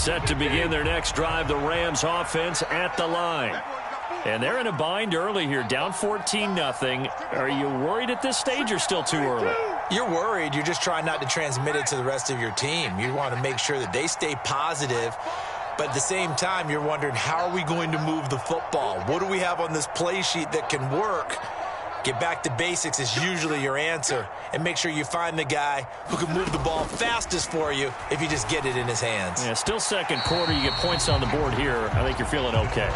Set to begin their next drive, the Rams offense at the line. And they're in a bind early here, down 14-0. Are you worried at this stage or still too early? You're worried. You're just trying not to transmit it to the rest of your team. You want to make sure that they stay positive. But at the same time, you're wondering, how are we going to move the football? What do we have on this play sheet that can work? Get back to basics is usually your answer. And make sure you find the guy who can move the ball fastest for you if you just get it in his hands. Yeah, still second quarter. You get points on the board here. I think you're feeling okay.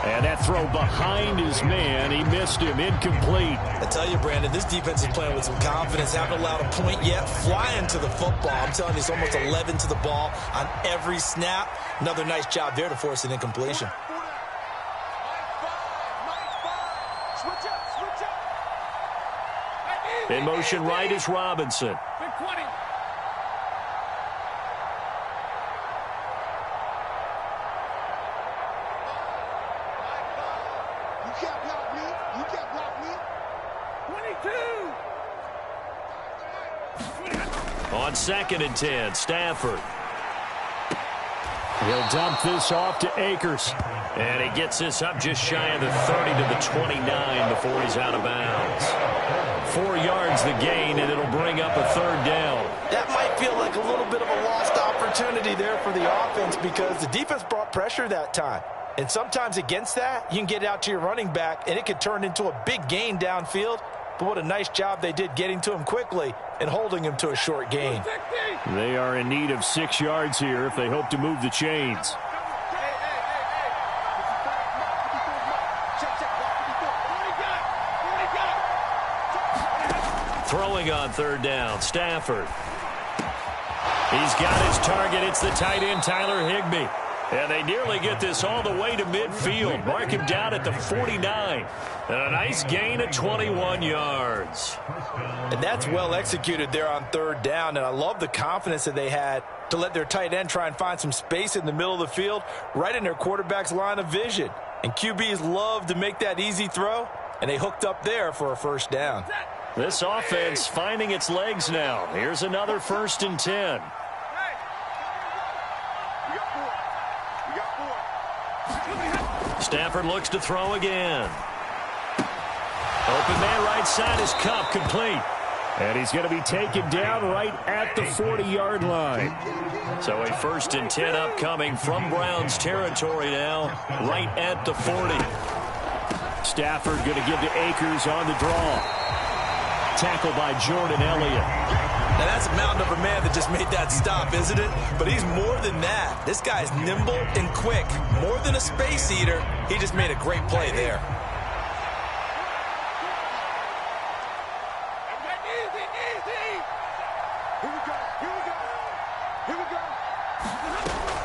And that throw behind his man. He missed him. Incomplete. I tell you, Brandon, this defense is playing with some confidence. Haven't allowed a point yet. Flying to the football. I'm telling you, it's almost 11 to the ball on every snap. Another nice job there to force an incompletion. In motion right is Robinson. On 2nd and 10, Stafford. He'll dump this off to Akers. And he gets this up just shy of the 30 to the 29 before he's out of bounds. 4 yards the gain, and it'll bring up a 3rd down. That might feel like a little bit of a lost opportunity there for the offense because the defense brought pressure that time. And sometimes against that, you can get out to your running back, and it could turn into a big gain downfield. But what a nice job they did getting to him quickly and holding him to a short gain. They are in need of 6 yards here if they hope to move the chains. Throwing on 3rd down, Stafford. He's got his target. It's the tight end, Tyler Higbee. And they nearly get this all the way to midfield. Mark him down at the 49. And a nice gain of 21 yards. And that's well executed there on 3rd down. And I love the confidence that they had to let their tight end try and find some space in the middle of the field, right in their quarterback's line of vision. And QBs love to make that easy throw, and they hooked up there for a 1st down. This offense finding its legs now. Here's another 1st and 10. Stafford looks to throw again. Open man right side is Kupp, complete. And he's going to be taken down right at the 40-yard line. So a 1st and 10 upcoming from Browns territory now, right at the 40. Stafford going to give to Akers on the draw. Tackled by Jordan Elliott. Now that's a mountain of a man that just made that stop, isn't it? But he's more than that. This guy's nimble and quick. More than a space eater, he just made a great play there.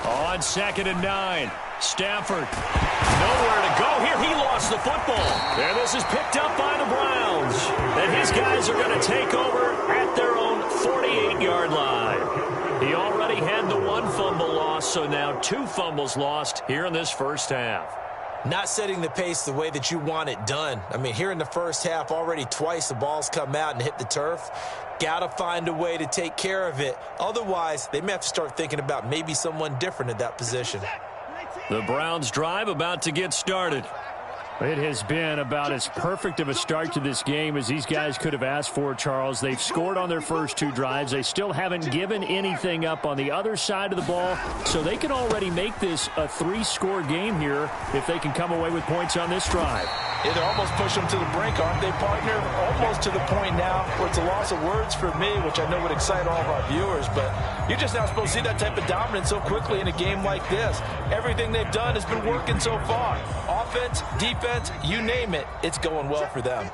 On 2nd and 9, Stafford. Nowhere to go here. He lost the football. And this is picked up by the Browns. And his guys are going to take over at their own 48-yard line. He already had the 1 fumble loss, so now 2 fumbles lost here in this first half. Not setting the pace the way that you want it done. I mean, here in the first half, already twice the ball's come out and hit the turf. Got to find a way to take care of it. Otherwise, they may have to start thinking about maybe someone different at that position. The Browns drive about to get started. It has been about as perfect of a start to this game as these guys could have asked for, Charles. They've scored on their first 2 drives. They still haven't given anything up on the other side of the ball, so they can already make this a 3-score game here if they can come away with points on this drive. Yeah, they're almost pushing them to the brink, aren't they, partner? Almost to the point now where it's a loss of words for me, which I know would excite all of our viewers, but you're just not supposed to see that type of dominance so quickly in a game like this. Everything they've done has been working so far. Offense, defense, you name it, it's going well for them.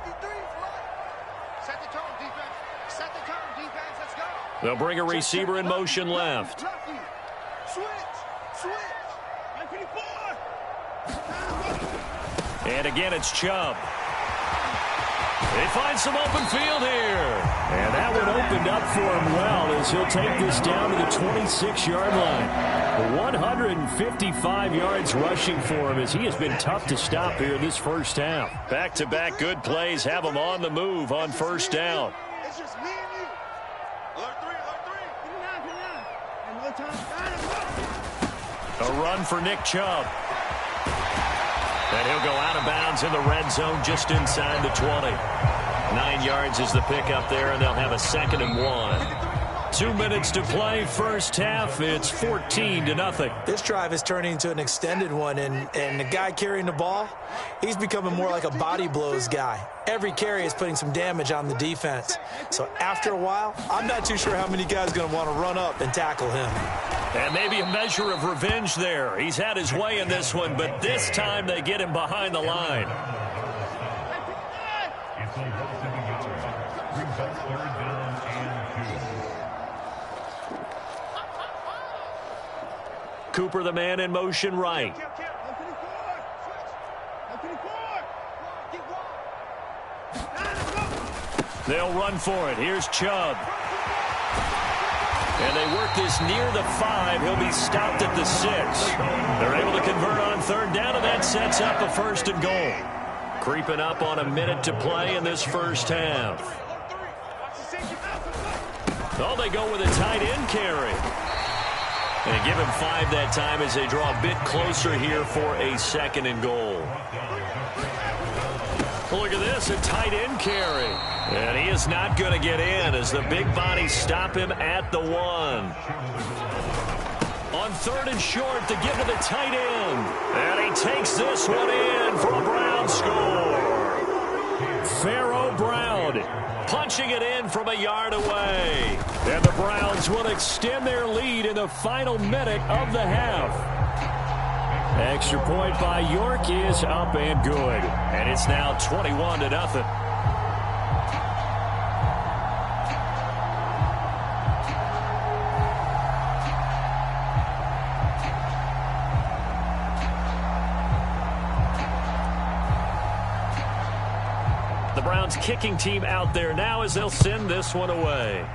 Set the tone, defense. Set the tone, defense. Let's go. They'll bring a receiver in motion left. Switch. 954. And again, it's Chubb. They find some open field here. And that one opened up for him well as he'll take this down to the 26-yard line. 155 yards rushing for him as he has been tough to stop here in this first half. Back-to-back good plays have him on the move on 1st down. It's just me and you. Alert 3. Put it down. And no time. A run for Nick Chubb. And he'll go out of bounds in the red zone just inside the 20. 9 yards is the pickup there, and they'll have a 2nd and 1. 2 minutes to play, first half. It's 14-0. This drive is turning into an extended one, and the guy carrying the ball, he's becoming more like a body blows guy. Every carry is putting some damage on the defense. So after a while, I'm not too sure how many guys are going to want to run up and tackle him. And maybe a measure of revenge there. He's had his way in this one, but this time they get him behind the line. Cooper, the man in motion right. They'll run for it. Here's Chubb. And they work this near the 5. He'll be stopped at the 6. They're able to convert on 3rd down, and that sets up a 1st and goal. Creeping up on a minute to play in this first half. Oh, they go with a tight end carry. And give him 5 that time as they draw a bit closer here for a 2nd and goal. Well, look at this, a tight end carry. And he is not going to get in as the big bodies stop him at the 1. On 3rd and short to give to the tight end. And he takes this one in for a Brown score. Pharaoh Brown punching it in from a yard away. And the Browns will extend their lead in the final minute of the half. Extra point by York is up and good. And it's now 21-0. The Browns kicking team out there now as they'll send this one away.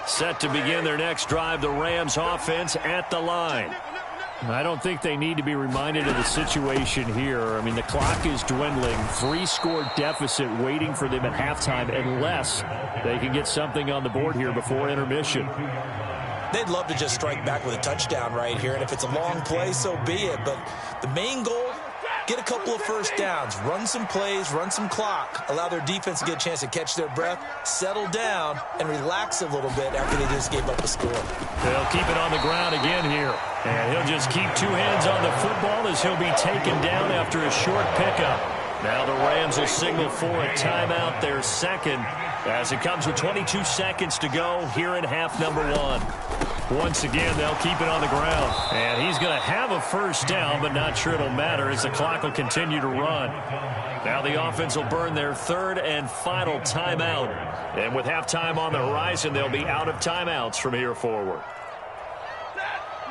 Set to begin their next drive, the Rams offense at the line. I don't think they need to be reminded of the situation here. I mean, the clock is dwindling. 3-score deficit waiting for them at halftime unless they can get something on the board here before intermission. They'd love to just strike back with a touchdown right here, and if it's a long play, so be it. But the main goal, get a couple of first downs, run some plays, run some clock, allow their defense to get a chance to catch their breath, settle down, and relax a little bit after they just gave up a score. They'll keep it on the ground again here. And he'll just keep 2 hands on the football as he'll be taken down after a short pickup. Now the Rams will signal for a timeout, their 2nd, as it comes with 22 seconds to go here in half number 1. Once again, they'll keep it on the ground. And he's going to have a first down, but not sure it'll matter as the clock will continue to run. Now the offense will burn their 3rd and final timeout. And with halftime on the horizon, they'll be out of timeouts from here forward.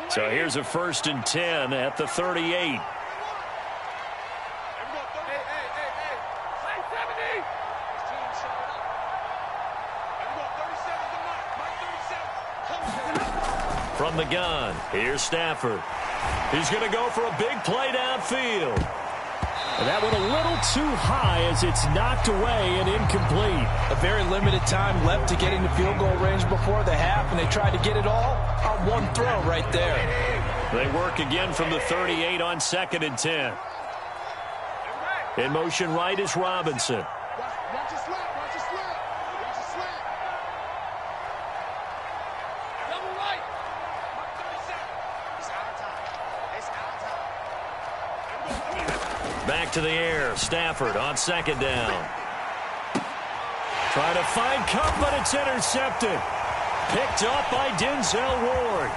So here's a 1st and 10 at the 38. From the gun, here's Stafford. He's going to go for a big play downfield. And that went a little too high as it's knocked away and incomplete. A very limited time left to get into field goal range before the half, and they tried to get it all on one throw right there. They work again from the 38 on 2nd and 10. In motion right is Robinson. Back to the air. Stafford on 2nd down. Trying to find Kupp, but it's intercepted. Picked up by Denzel Ward.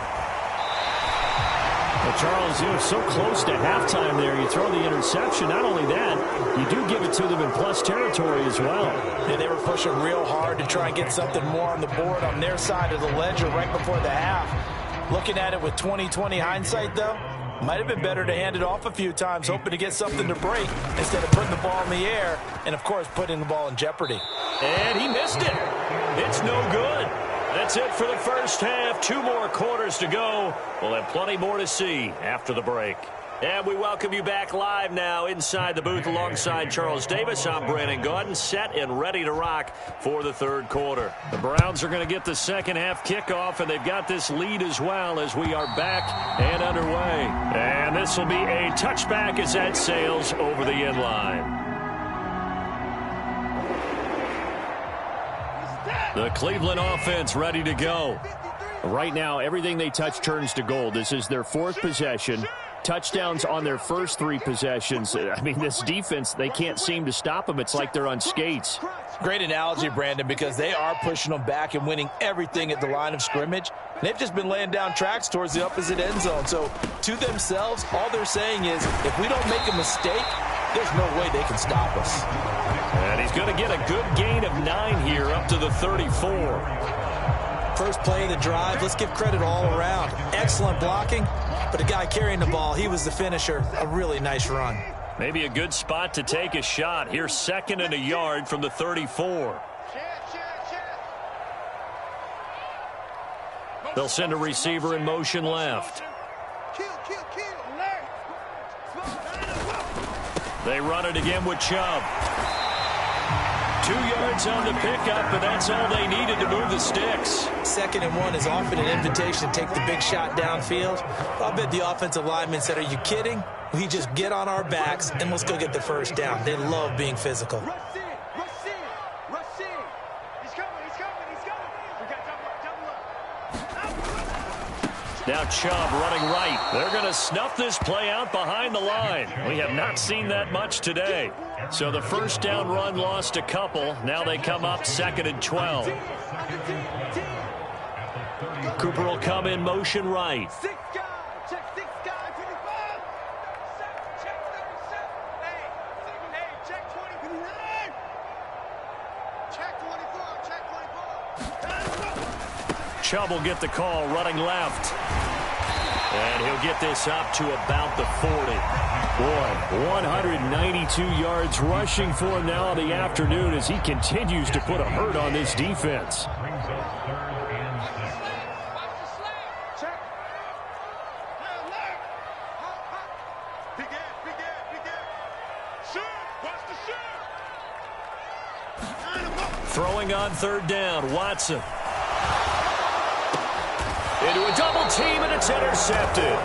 Well, Charles, you know, so close to halftime there. You throw the interception. Not only that, you do give it to them in plus territory as well. Yeah, they were pushing real hard to try and get something more on the board on their side of the ledger right before the half. Looking at it with 20/20 hindsight, though, Might have been better to hand it off a few times, hoping to get something to break instead of putting the ball in the air and, of course, putting the ball in jeopardy. And he missed it. It's no good. That's it for the first half. 2 more quarters to go. We'll have plenty more to see after the break. And we welcome you back live now inside the booth alongside Charles Davis. I'm Brandon Gaudin, set and ready to rock for the third quarter. The Browns are going to get the second half kickoff, and they've got this lead as well as we are back and underway. And this will be a touchback as that sails over the end line. The Cleveland offense ready to go. Right now, everything they touch turns to gold. This is their 4th possession. Touchdowns on their first 3 possessions. I mean, this defense, they can't seem to stop them. It's like they're on skates. Great analogy, Brandon, because they are pushing them back and winning everything at the line of scrimmage. They've just been laying down tracks towards the opposite end zone. So, to themselves, all they're saying is, if we don't make a mistake, there's no way they can stop us. And he's going to get a good gain of 9 here up to the 34. First play of the drive, let's give credit all around. Excellent blocking, but the guy carrying the ball, he was the finisher. A really nice run. Maybe a good spot to take a shot. Here's 2nd and a yard from the 34. They'll send a receiver in motion left. They run it again with Chubb. 2 yards on the pickup, but that's all they needed to move the sticks. 2nd and 1 is often an invitation to take the big shot downfield. I bet the offensive lineman said, are you kidding? We just get on our backs and let's go get the first down. They love being physical. Now Chubb running right. They're going to snuff this play out behind the line. We have not seen that much today. So the first down run lost a couple. Now they come up 2nd and 12. Cooper will come in motion right. Chubb will get the call running left. And he'll get this up to about the 40. Boy, 192 yards rushing for him now in the afternoon as he continues to put a hurt on this defense. Throwing on 3rd down, Watson. Into a double team, and it's intercepted.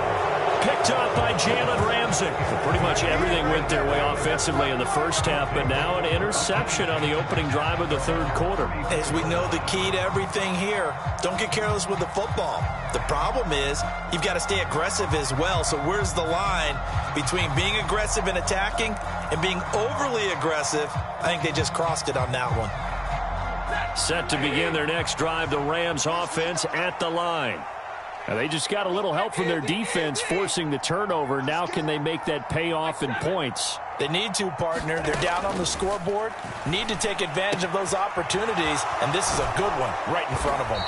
Picked up by Jalen Ramsey. Pretty much everything went their way offensively in the first half, but now an interception on the opening drive of the 3rd quarter. As we know, the key to everything here, don't get careless with the football. The problem is you've got to stay aggressive as well. So where's the line between being aggressive and attacking and being overly aggressive? I think they just crossed it on that one. Set to begin their next drive, the Rams offense at the line. Now they just got a little help from their defense forcing the turnover. Now can they make that pay off in points? They need to, partner. They're down on the scoreboard. Need to take advantage of those opportunities, and this is a good one right in front of them.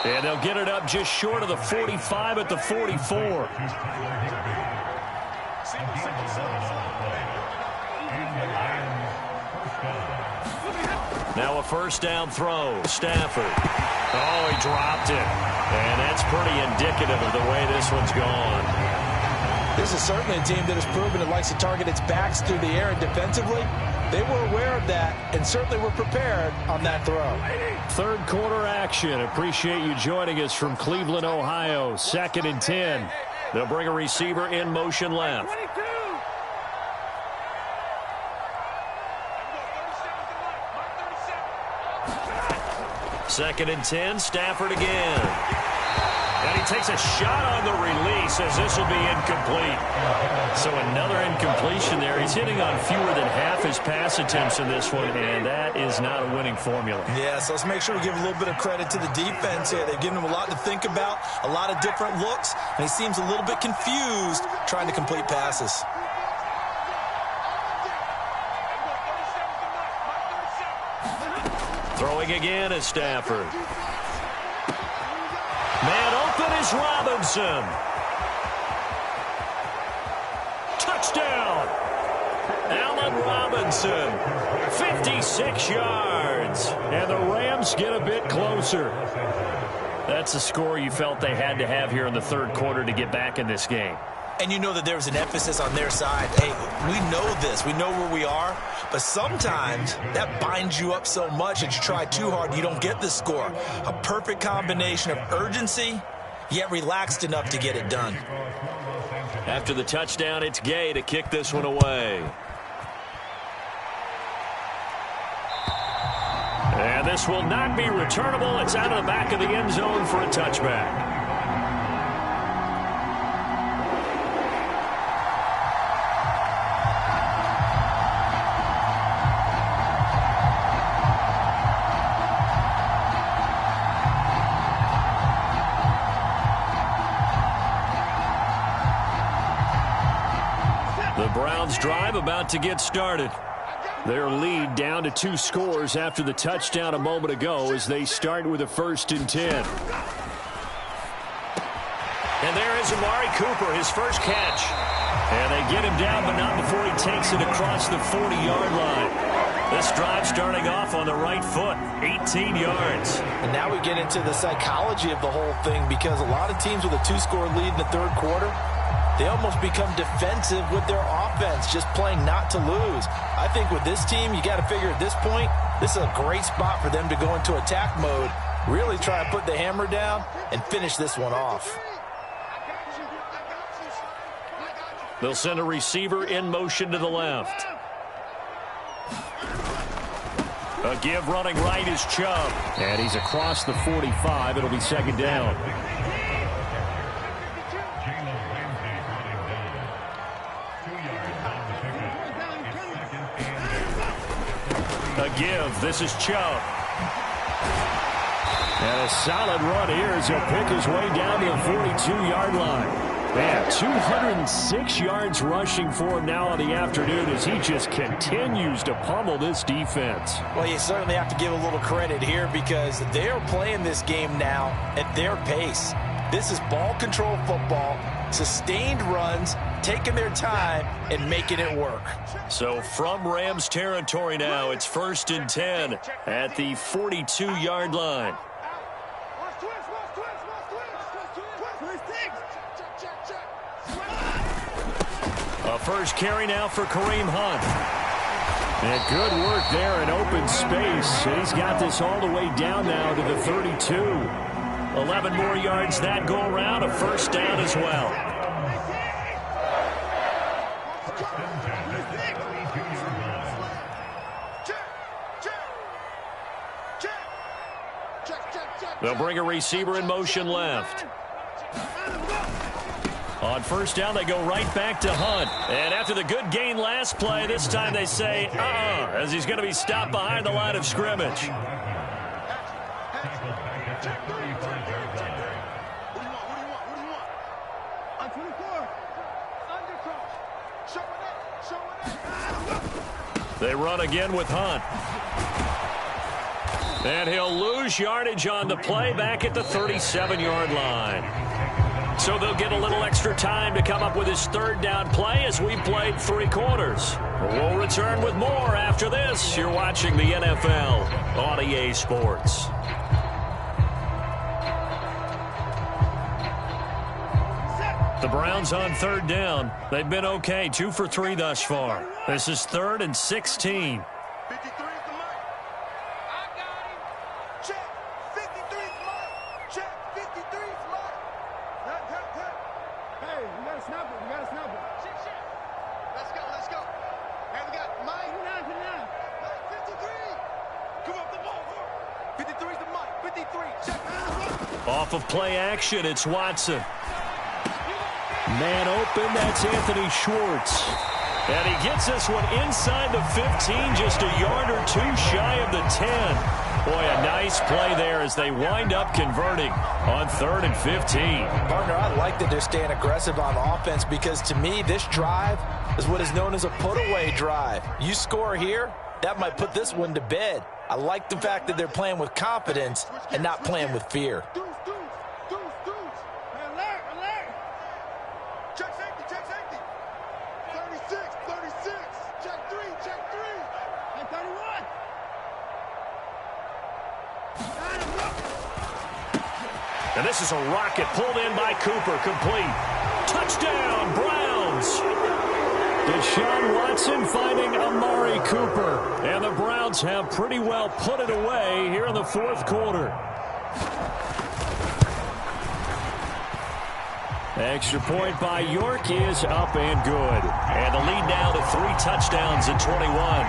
And they'll get it up just short of the 45 at the 44. Now a first down throw. Stafford. Oh, he dropped it. And that's pretty indicative of the way this one's gone. This is certainly a team that has proven it likes to target its backs through the air and defensively. They were aware of that and certainly were prepared on that throw. 3rd quarter action. Appreciate you joining us from Cleveland, Ohio. 2nd and 10. They'll bring a receiver in motion left. 2nd and 10, Stafford again. And he takes a shot on the release as this will be incomplete. So another incompletion there. He's hitting on fewer than half his pass attempts in this one, and that is not a winning formula. Yeah, so let's make sure we give a little bit of credit to the defense here. They've given him a lot to think about, a lot of different looks, and he seems a little bit confused trying to complete passes. Throwing again is Stafford. Man open is Robinson. touchdown. Allen Robinson, 56 yards. And the Rams get a bit closer. That's a score you felt they had to have here in the third quarter to get back in this game. And you know that there was an emphasis on their side. Hey, we know this. We know where we are. But sometimes that binds you up so much that you try too hard, you don't get the score. A perfect combination of urgency, yet relaxed enough to get it done. After the touchdown, it's Gay to kick this one away. And this will not be returnable. It's out of the back of the end zone for a touchback. The Browns' drive about to get started. Their lead down to 2 scores after the touchdown a moment ago as they start with a 1st and 10. And there is Amari Cooper, his first catch. And they get him down, but not before he takes it across the 40-yard line. This drive starting off on the right foot, 18 yards. And now we get into the psychology of the whole thing, because a lot of teams with a 2-score lead in the third quarter, they almost become defensive with their offense, just playing not to lose. I think with this team, you got to figure at this point, this is a great spot for them to go into attack mode, really try to put the hammer down and finish this one off. They'll send a receiver in motion to the left. A give running right is Chubb. And he's across the 45. It'll be 2nd down. A give. This is Chubb. And a solid run here as he'll pick his way down to the 42-yard line. Man, 206 yards rushing for him now on the afternoon as he just continues to pummel this defense. Well, you certainly have to give a little credit here because they're playing this game now at their pace. This is ball control football, sustained runs, taking their time and making it work. So from Rams territory now, it's 1st and 10 at the 42-yard line. A first carry now for Kareem Hunt. And good work there in open space. And he's got this all the way down now to the 32. 11 more yards that go around, a 1st down as well. They'll bring a receiver in motion left. On 1st down, they go right back to Hunt. And after the good gain last play, this time they say, as he's going to be stopped behind the line of scrimmage. They run again with Hunt. And he'll lose yardage on the play back at the 37-yard line. So they'll get a little extra time to come up with his 3rd down play as we played 3 quarters. We'll return with more after this. You're watching the NFL on EA Sports. The Browns on 3rd down. They've been okay, 2 for 3 thus far. This is 3rd and 16. Off of play action, it's Watson. Man open, that's Anthony Schwartz. And he gets this one inside the 15, just a yard or 2 shy of the 10. Boy, a nice play there as they wind up converting on 3rd and 15. Partner, I like that they're staying aggressive on offense because to me, this drive is what is known as a put-away drive. You score here, that might put this one to bed. I like the fact that they're playing with confidence and not playing with fear. And this is a rocket pulled in by Cooper. Complete. Touchdown, Browns. Deshaun Watson finding Amari Cooper. And the Browns have pretty well put it away here in the fourth quarter. Extra point by York is up and good. And the lead now to 3 touchdowns at 21.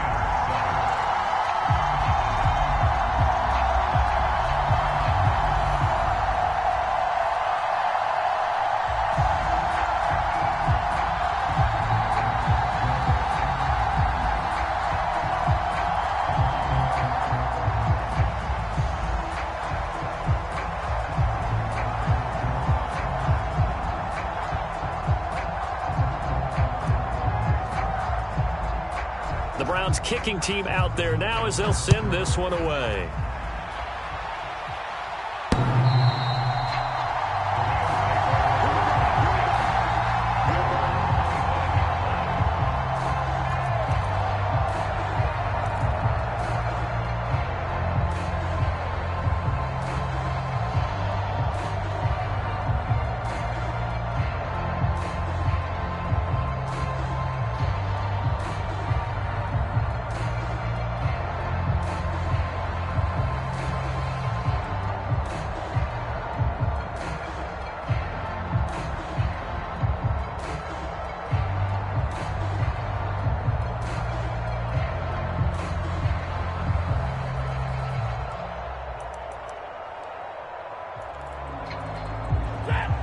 The Browns kicking team out there now as they'll send this one away.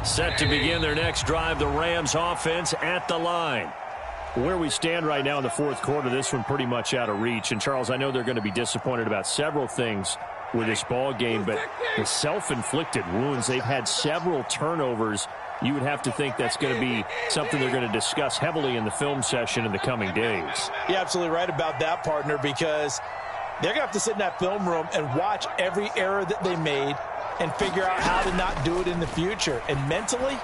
Set to begin their next drive, the Rams offense at the line. Where we stand right now in the fourth quarter, this one pretty much out of reach. And, Charles, I know they're going to be disappointed about several things with this ball game, but the self-inflicted wounds, they've had several turnovers. You would have to think that's going to be something they're going to discuss heavily in the film session in the coming days. You're absolutely right about that, partner, because they're going to have to sit in that film room and watch every error that they made and figure out how to not do it in the future. And mentally,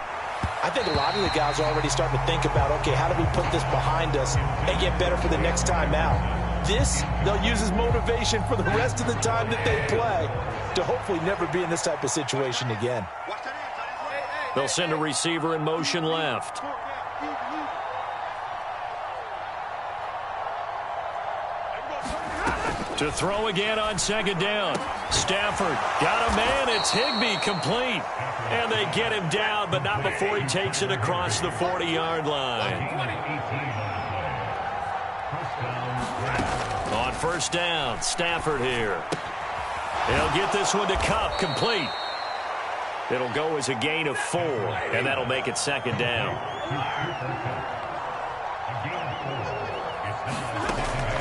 I think a lot of the guys are already starting to think about, okay, how do we put this behind us and get better for the next time out? This, they'll use as motivation for the rest of the time that they play to hopefully never be in this type of situation again. They'll send a receiver in motion left. To throw again on second down. Stafford got a man. It's Higbee complete. And they get him down, but not before he takes it across the 40-yard line. On first down, Stafford here. He'll get this one to Kupp, complete. It'll go as a gain of 4, and that'll make it second down.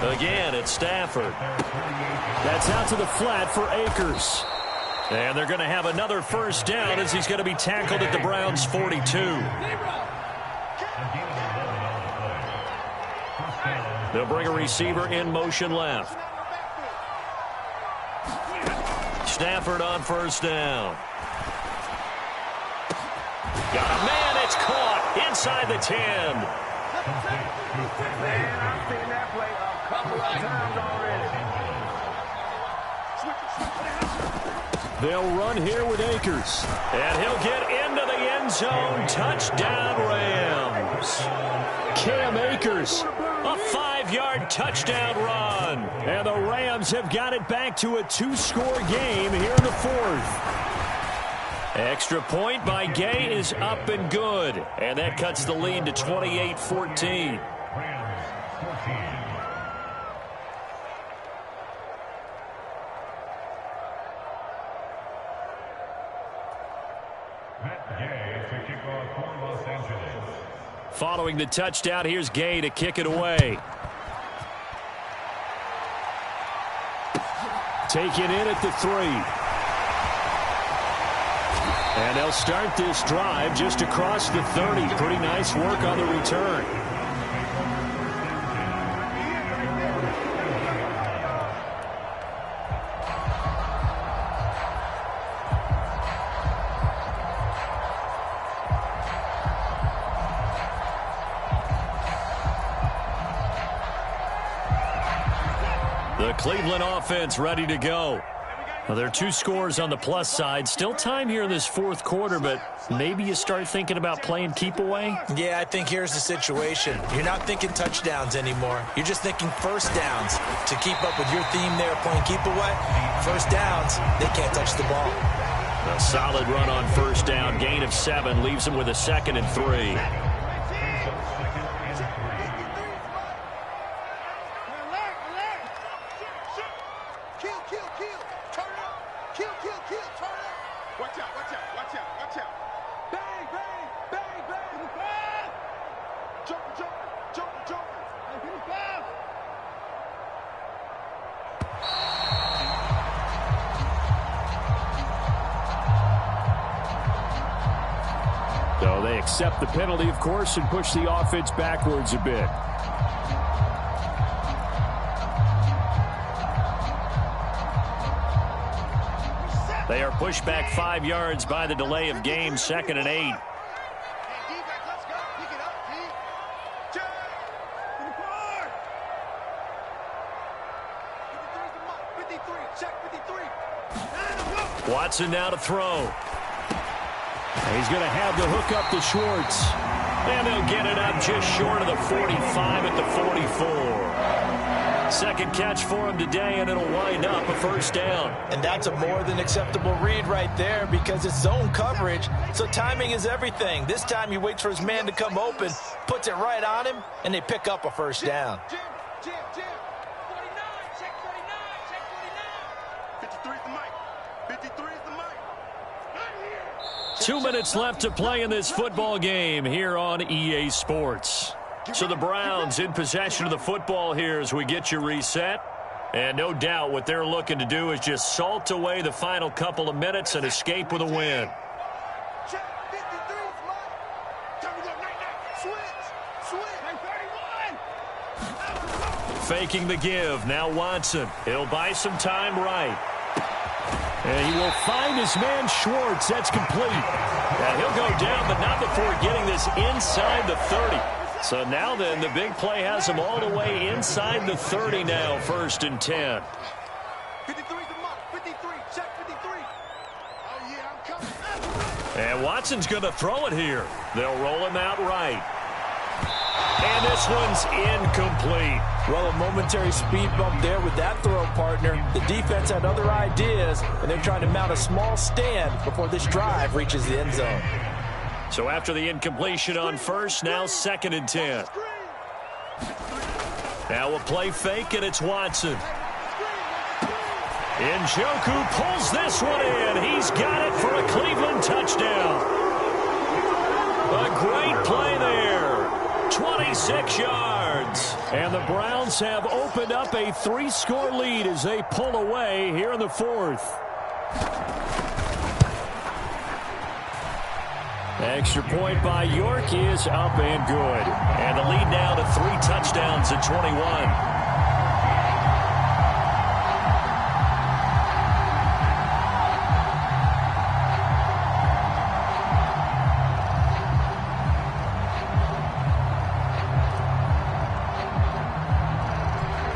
Again, it's Stafford. That's out to the flat for Akers. And they're going to have another first down as he's going to be tackled at the Browns' 42. They'll bring a receiver in motion left. Stafford on first down. Got a man, it's caught inside the 10. Man, I've seen that play a couple of times already. They'll run here with Akers. And he'll get into the end zone. Touchdown, Rams. Cam Akers, a 5-yard touchdown run. And the Rams have got it back to a 2-score game here in the fourth. Extra point by Gay is up and good. And that cuts the lead to 28-14. Following the touchdown, here's Gay to kick it away. Taken in at the 3. And they'll start this drive just across the 30. Pretty nice work on the return. The Cleveland offense ready to go. Well, there are 2 scores on the plus side. Still time here in this fourth quarter, but maybe you start thinking about playing keep away? Yeah, I think here's the situation. You're not thinking touchdowns anymore. You're just thinking first downs. To keep up with your theme there, playing keep away, first downs, they can't touch the ball. A solid run on first down. Gain of 7 leaves them with a 2nd and 3. So they accept the penalty, of course, and push the offense backwards a bit. They are pushed back 5 yards by the delay of game, 2nd and 8. Watson now to throw. He's going to have the hook up to Schwartz. And they'll get it up just short of the 45 at the 44. Second catch for him today, and it'll wind up a first down. And that's a more than acceptable read right there because it's zone coverage, so timing is everything. This time he waits for his man to come open, puts it right on him, and they pick up a first down. Jim, 49, check 49, check 49. 53 is the mic. 53 is the mic. 2 minutes left to play in this football game here on EA Sports. So the Browns in possession of the football here as we get you reset. And no doubt what they're looking to do is just salt away the final couple of minutes and escape with a win. Faking the give. Now Watson. He'll buy some time right. And he will find his man Schwartz. That's complete. And he'll go down, but not before getting this inside the 30. So now then, the big play has him all the way inside the 30 now, 1st and 10. 53 is the mark. 53, check 53. Oh, yeah, I'm coming. And Watson's going to throw it here. They'll roll him out right. And this one's incomplete. Well, a momentary speed bump there with that throw, partner. The defense had other ideas, and they're trying to mount a small stand before this drive reaches the end zone. So after the incompletion on first, now 2nd and 10. Now a play fake, and it's Watson. Njoku pulls this one in. He's got it for a Cleveland touchdown. A great play there. 26 yards. And the Browns have opened up a 3-score lead as they pull away here in the 4th. Extra point by York is up and good. And the lead now to 3 touchdowns at 21.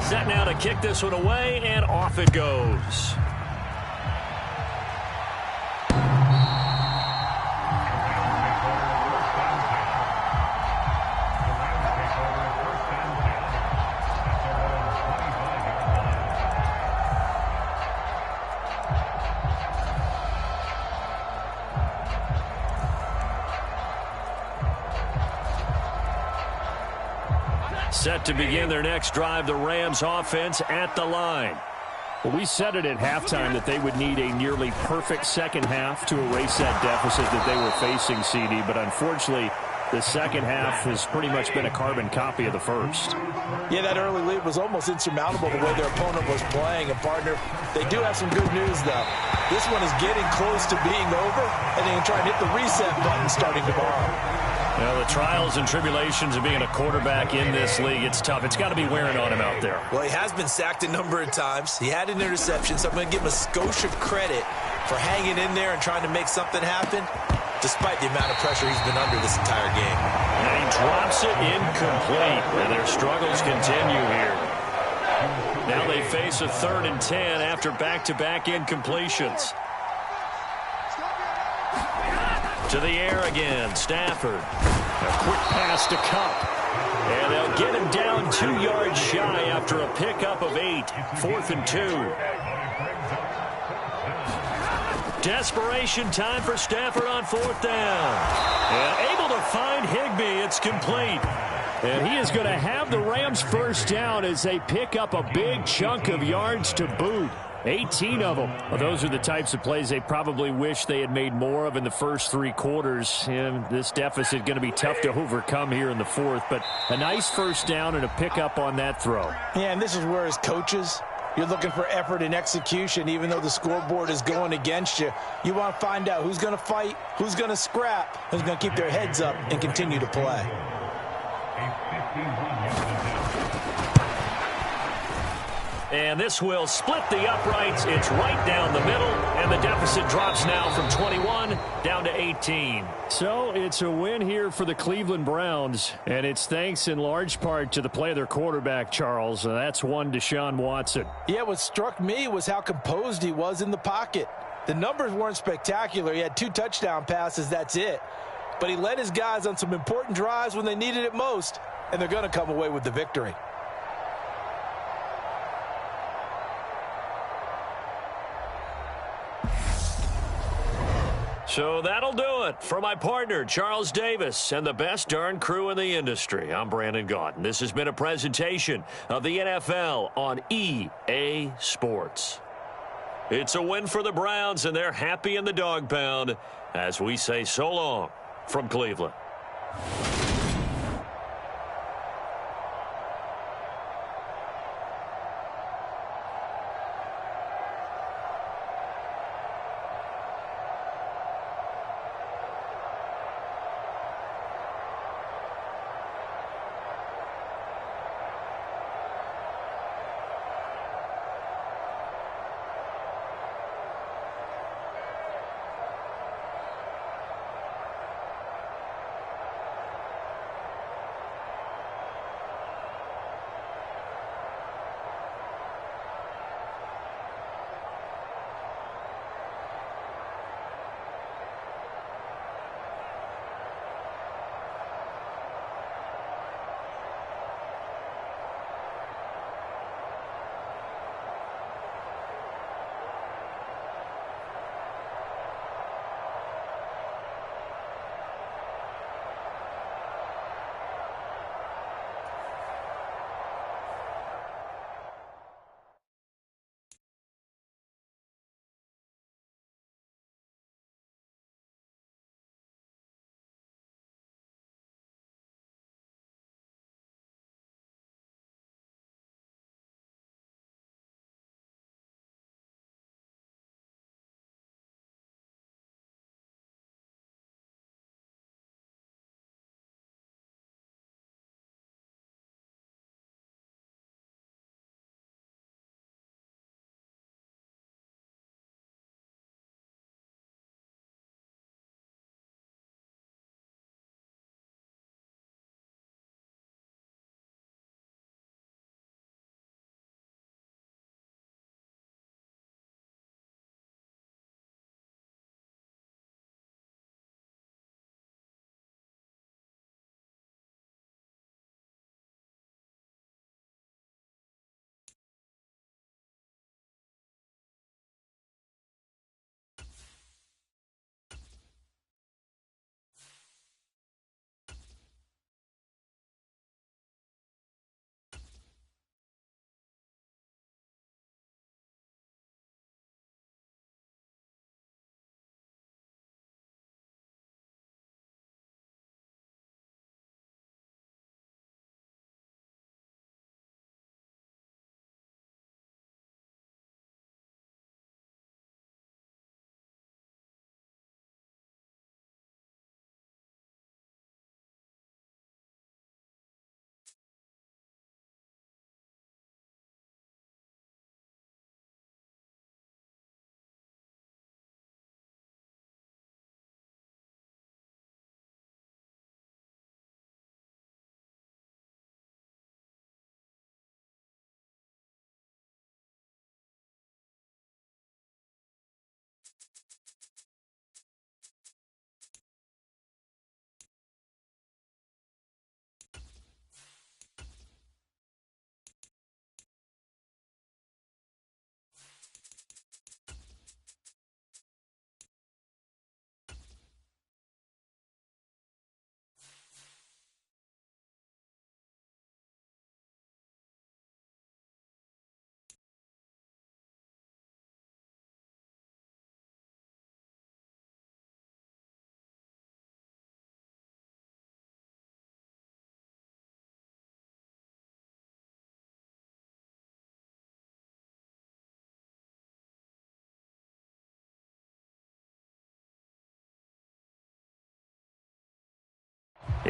Set now to kick this one away, and off it goes. Set to begin their next drive, the Rams offense at the line. Well, we said it at halftime that they would need a nearly perfect second half to erase that deficit that they were facing, CD. But unfortunately, the second half has pretty much been a carbon copy of the first. Yeah, that early lead was almost insurmountable the way their opponent was playing. And, partner, they do have some good news, though. This one is getting close to being over, and they can try and hit the reset button starting tomorrow. Well, the trials and tribulations of being a quarterback in this league, it's tough. It's got to be wearing on him out there. Well, he has been sacked a number of times. He had an interception, so I'm going to give him a skosh of credit for hanging in there and trying to make something happen, despite the amount of pressure he's been under this entire game. And he drops it incomplete. And their struggles continue here. Now they face a 3rd and 10 after back-to-back incompletions. To the air again, Stafford. A quick pass to Kupp. And they'll get him down 2 yards shy after a pickup of 8. 4th and 2. Desperation time for Stafford on 4th down. And able to find Higbee. It's complete. And he is going to have the Rams first down as they pick up a big chunk of yards to boot. 18 of them. Well, those are the types of plays they probably wish they had made more of in the first 3 quarters. And this deficit going to be tough to overcome here in the 4th. But a nice first down and a pickup on that throw. Yeah, and this is where as coaches, you're looking for effort and execution. Even though the scoreboard is going against you, you want to find out who's going to fight, who's going to scrap, who's going to keep their heads up and continue to play. And this will split the uprights. It's right down the middle, and the deficit drops now from 21 down to 18. So it's a win here for the Cleveland Browns, and it's thanks in large part to the play of their quarterback, Charles, and that's one Deshaun Watson. Yeah, what struck me was how composed he was in the pocket. The numbers weren't spectacular. He had 2 touchdown passes, that's it. But he led his guys on some important drives when they needed it most, and they're going to come away with the victory. So that'll do it for my partner, Charles Davis, and the best darn crew in the industry. I'm Brandon Gaudin. This has been a presentation of the NFL on EA Sports. It's a win for the Browns, and they're happy in the dog pound as we say so long from Cleveland.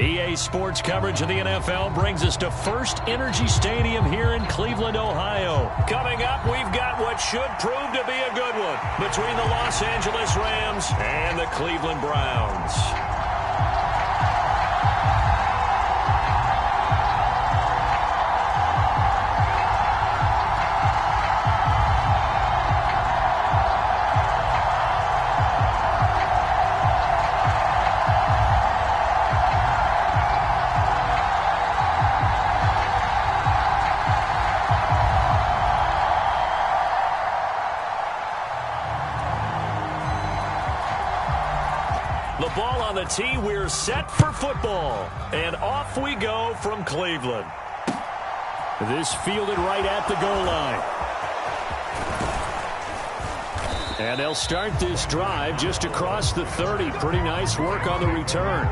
EA Sports coverage of the NFL brings us to First Energy Stadium here in Cleveland, Ohio. Coming up, we've got what should prove to be a good one between the Los Angeles Rams and the Cleveland Browns. The ball on the tee, we're set for football. And off we go from Cleveland. This fielded right at the goal line. And they'll start this drive just across the 30. Pretty nice work on the return.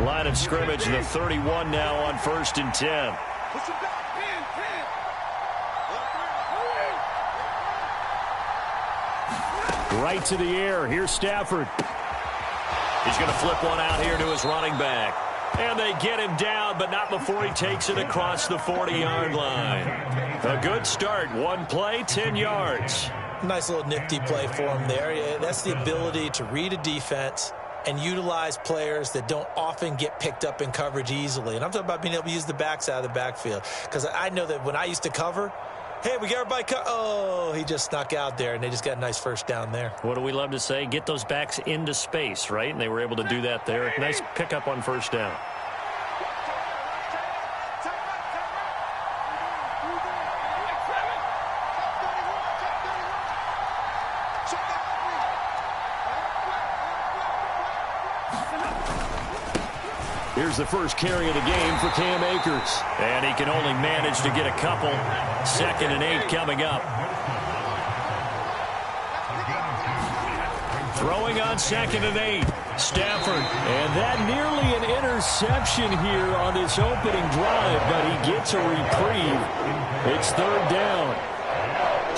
Line of scrimmage, the 31 now on 1st and 10. Right to the air. Here's Stafford. He's going to flip one out here to his running back. And they get him down, but not before he takes it across the 40-yard line. A good start. One play, 10 yards. Nice little nifty play for him there. Yeah, that's the ability to read a defense and utilize players that don't often get picked up in coverage easily. And I'm talking about being able to use the backside of the backfield. Because I know that when I used to cover, hey, we got everybody oh, he just snuck out there, and they just got a nice first down there. What do we love to say? Get those backs into space, right? And they were able to do that there. Nice pickup on first down. Here's the first carry of the game for Cam Akers. And he can only manage to get a couple. 2nd and 8 coming up. Throwing on 2nd and 8. Stafford. And that nearly an interception here on this opening drive, but he gets a reprieve. It's 3rd down.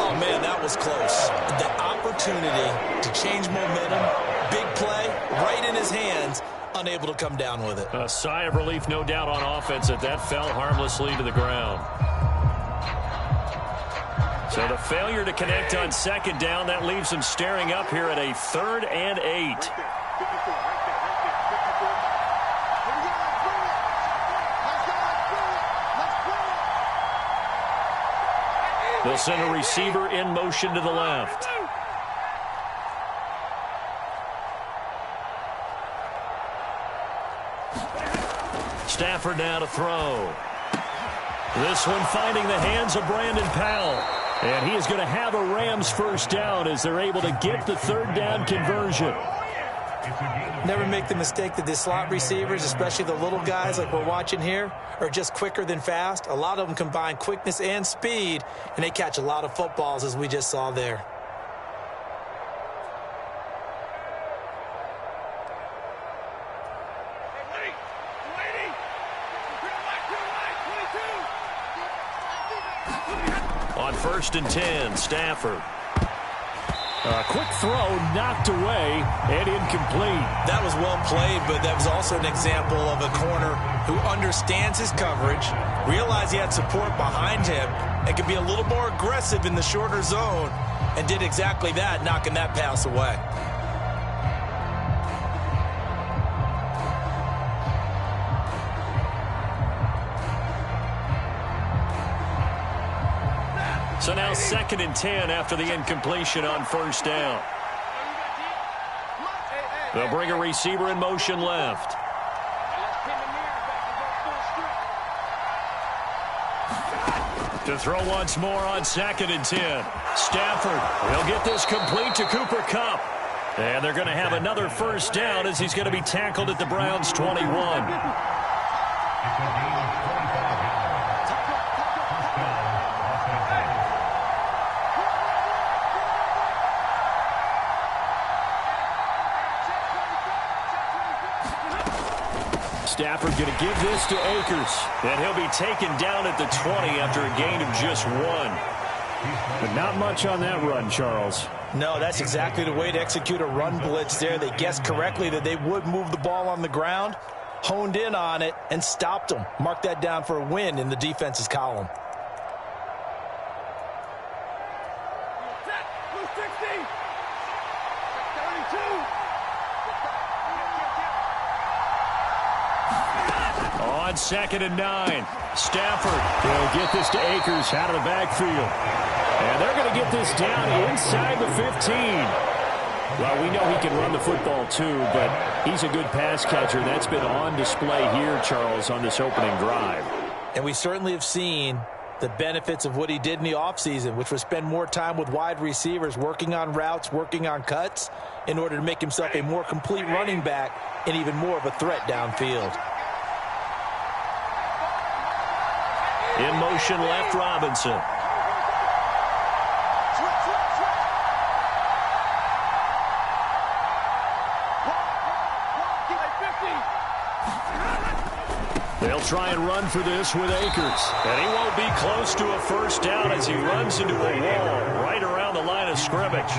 Oh, man, that was close. The opportunity to change momentum, big play, right in his hands, unable to come down with it. A sigh of relief, no doubt, on offense that fell harmlessly to the ground. So the failure to connect on 2nd down, that leaves him staring up here at a 3rd and 8. They'll send a receiver in motion to the left. Stafford now to throw. This one finding the hands of Brandon Powell. And he is going to have a Rams first down as they're able to get the 3rd down conversion. Never make the mistake that the slot receivers, especially the little guys like we're watching here, are just quicker than fast. A lot of them combine quickness and speed, and they catch a lot of footballs, as we just saw there. On 1st and 10, Stafford. A quick throw knocked away and incomplete. That was well played, but that was also an example of a corner who understands his coverage, realized he had support behind him, and could be a little more aggressive in the shorter zone, and did exactly that, knocking that pass away. So now 2nd and 10 after the incompletion on 1st down. They'll bring a receiver in motion left. To throw once more on 2nd and 10. Stafford will get this complete to Cooper Kupp. And they're going to have another first down as he's going to be tackled at the Browns' 21. Stafford going to give this to Akers. And he'll be taken down at the 20 after a gain of just 1. But not much on that run, Charles. No, that's exactly the way to execute a run blitz there. They guessed correctly that they would move the ball on the ground, honed in on it, and stopped them. Mark that down for a win in the defense's column. On 2nd and 9, Stafford will get this to Akers out of the backfield. And they're going to get this down inside the 15. Well, we know he can run the football too, but he's a good pass catcher. That's been on display here, Charles, on this opening drive. And we certainly have seen the benefits of what he did in the offseason, which was spend more time with wide receivers, working on routes, working on cuts, in order to make himself a more complete running back and even more of a threat downfield. in motion left, Robinson. They'll try and run for this with Akers. And he won't be close to a first down as he runs into a wall right around the line of scrimmage.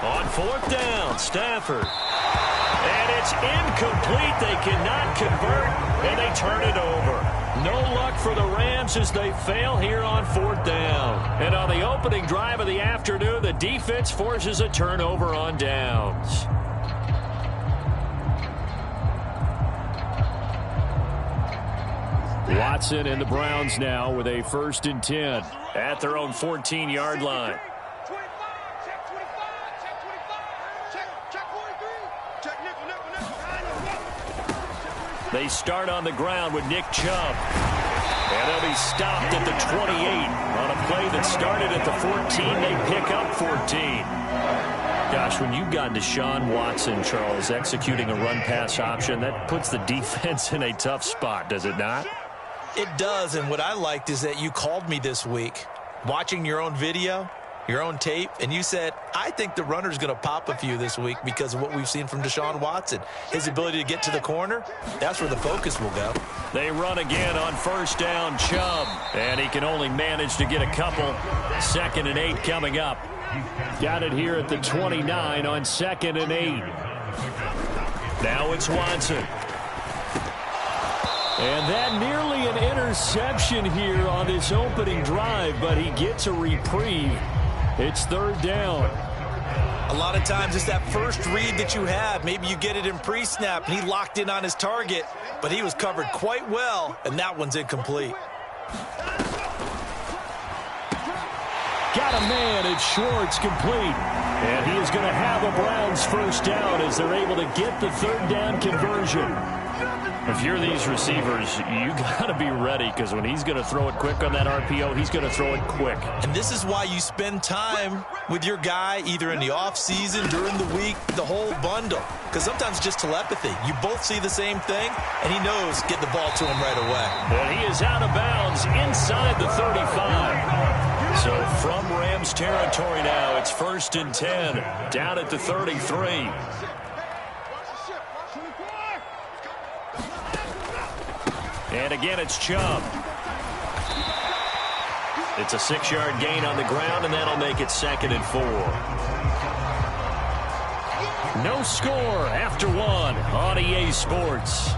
On fourth down, Stafford. And it's incomplete. They cannot convert, and they turn it over. No luck for the Rams as they fail here on fourth down. And on the opening drive of the afternoon, the defense forces a turnover on downs. Watson and the Browns now with a 1st and 10 at their own 14-yard line. They start on the ground with Nick Chubb. And they'll be stopped at the 28 on a play that started at the 14. They pick up 14. Gosh, when you've got Deshaun Watson, Charles, executing a run-pass option, that puts the defense in a tough spot, does it not? It does, and what I liked is that you called me this week, watching your own video, your own tape, and you said, I think the runner's going to pop a few this week because of what we've seen from Deshaun Watson. His ability to get to the corner, that's where the focus will go. They run again on first down, Chubb, and he can only manage to get a couple. 2nd and 8 coming up. Got it here at the 29 on 2nd and 8. Now it's Watson. And that nearly an interception here on this opening drive, but he gets a reprieve. It's 3rd down. A lot of times it's that first read that you have. Maybe you get it in pre-snap, and he locked in on his target, but he was covered quite well, and that one's incomplete. Got a man at Schwartz, complete. And he is going to have a Browns 1st down as they're able to get the 3rd down conversion. If you're these receivers, you got to be ready because when he's going to throw it quick on that RPO, he's going to throw it quick. And this is why you spend time with your guy either in the offseason, during the week, the whole bundle. Because sometimes it's just telepathy. You both see the same thing, and he knows get the ball to him right away. And he is out of bounds inside the 35. So from Rams territory now, it's 1st and 10, down at the 33. And again, it's Chubb. It's a 6-yard gain on the ground, and that'll make it 2nd and 4. No score after 1 on EA Sports.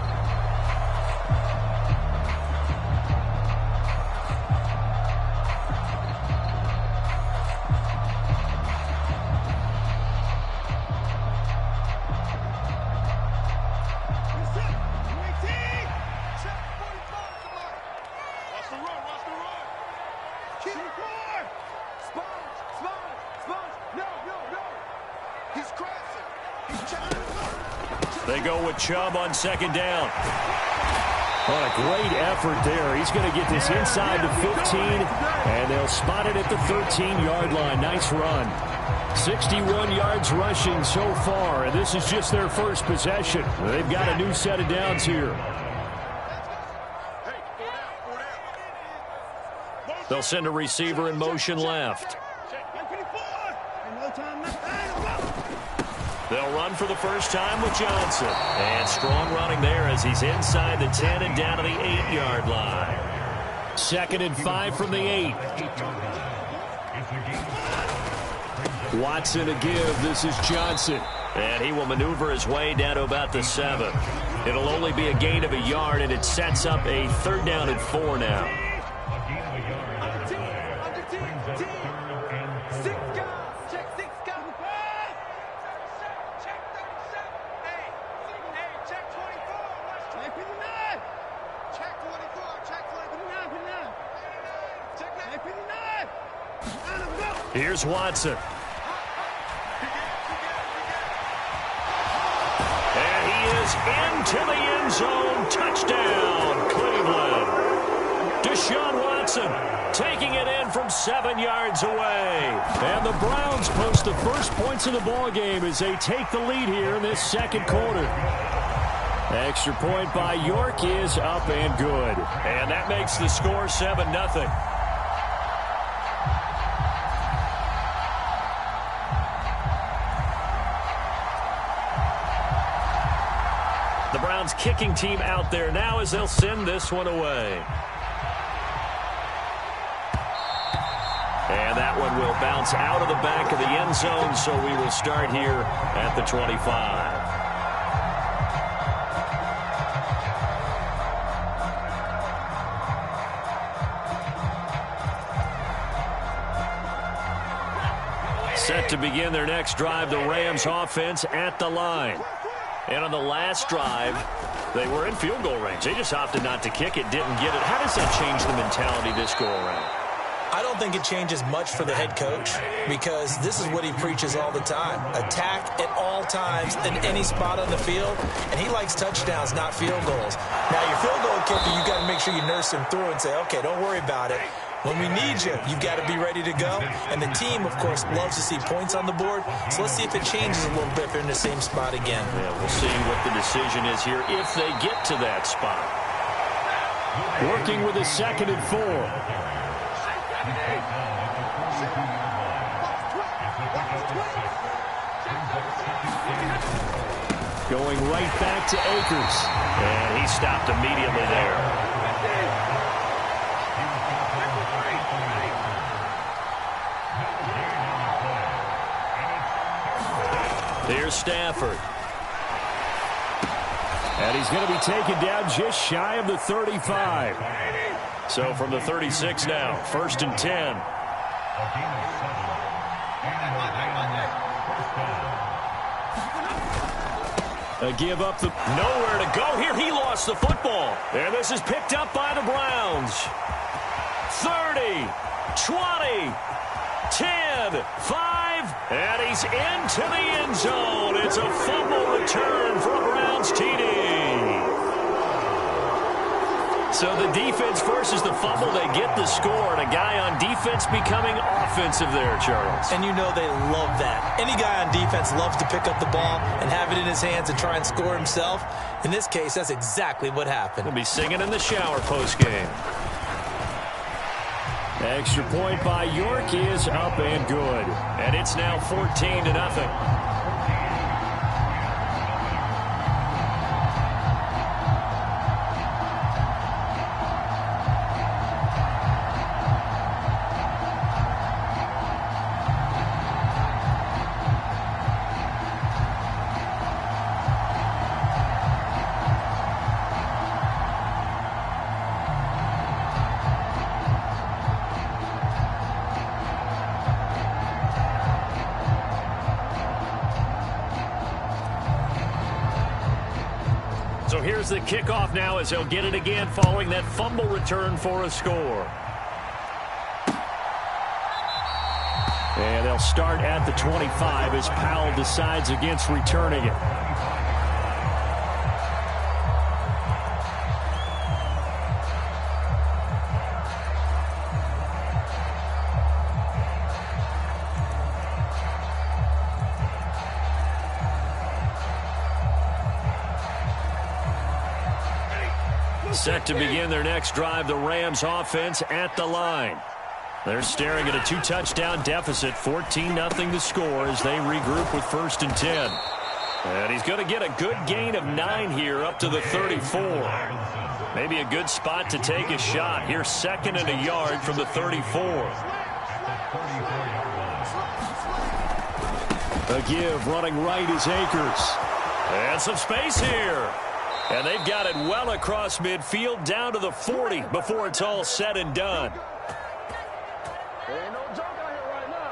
They go with Chubb on 2nd down. What a great effort there. He's going to get this inside the 15, and they'll spot it at the 13-yard line. Nice run. 61 yards rushing so far, and this is just their first possession. They've got a new set of downs here. They'll send a receiver in motion left. They'll run for the first time with Johnson. And strong running there as he's inside the 10 and down to the 8-yard line. 2nd and 5 from the 8. Watson to give. This is Johnson. And he will maneuver his way down to about the 7. It'll only be a gain of a yard, and it sets up a 3rd down and 4 now. Here's Watson. And he is into the end zone. Touchdown, Cleveland. Deshaun Watson taking it in from 7 yards away. And the Browns post the first points of the ball game as they take the lead here in this 2nd quarter. Extra point by York is up and good. And that makes the score 7-0. The Browns kicking team out there now as they'll send this one away. And that one will bounce out of the back of the end zone, so we will start here at the 25. Set to begin their next drive, the Rams offense at the line. And on the last drive, they were in field goal range. They just opted not to kick it, didn't get it. How does that change the mentality this go around? I don't think it changes much for the head coach because this is what he preaches all the time. Attack at all times in any spot on the field, and he likes touchdowns, not field goals. Now, your field goal kicker, you got to make sure you nurse him through and say, okay, don't worry about it. When we need you, you've got to be ready to go. And the team, of course, loves to see points on the board. So let's see if it changes a little bit if they're in the same spot again. Yeah, we'll see what the decision is here if they get to that spot. Working with a 2nd and 4. Going right back to Akers. And he stopped immediately there. Here's Stafford. And he's going to be taken down just shy of the 35. So from the 36 now, 1st and 10. A give up the nowhere to go here. He lost the football. And this is picked up by the Browns. 30, 20, 10, 5, and he's into the end zone. It's a fumble return for a Browns TD. So the defense forces the fumble. They get the score, and a guy on defense becoming offensive there, Charles. And you know they love that. Any guy on defense loves to pick up the ball and have it in his hands and try and score himself. In this case, that's exactly what happened. He'll be singing in the shower postgame. Extra point by York is up and good. And it's now 14-0. So here's the kickoff now as they'll get it again following that fumble return for a score. And they'll start at the 25 as Powell decides against returning it. Set to begin their next drive, the Rams offense at the line. They're staring at a 2-touchdown deficit, 14-0 the score as they regroup with 1st and 10. And he's going to get a good gain of 9 here up to the 34. Maybe a good spot to take a shot. Here's 2nd and a yard from the 34. A give running right is Akers. And some space here. And they've got it well across midfield down to the 40 before it's all said and done. Ain't no joke out here right now.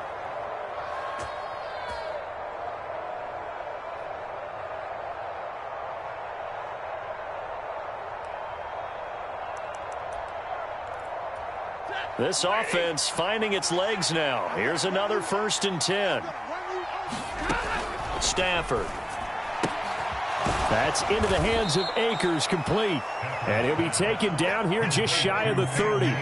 This offense finding its legs now. Here's another 1st and 10. Stafford. That's into the hands of Akers, complete. And he'll be taken down here just shy of the 30.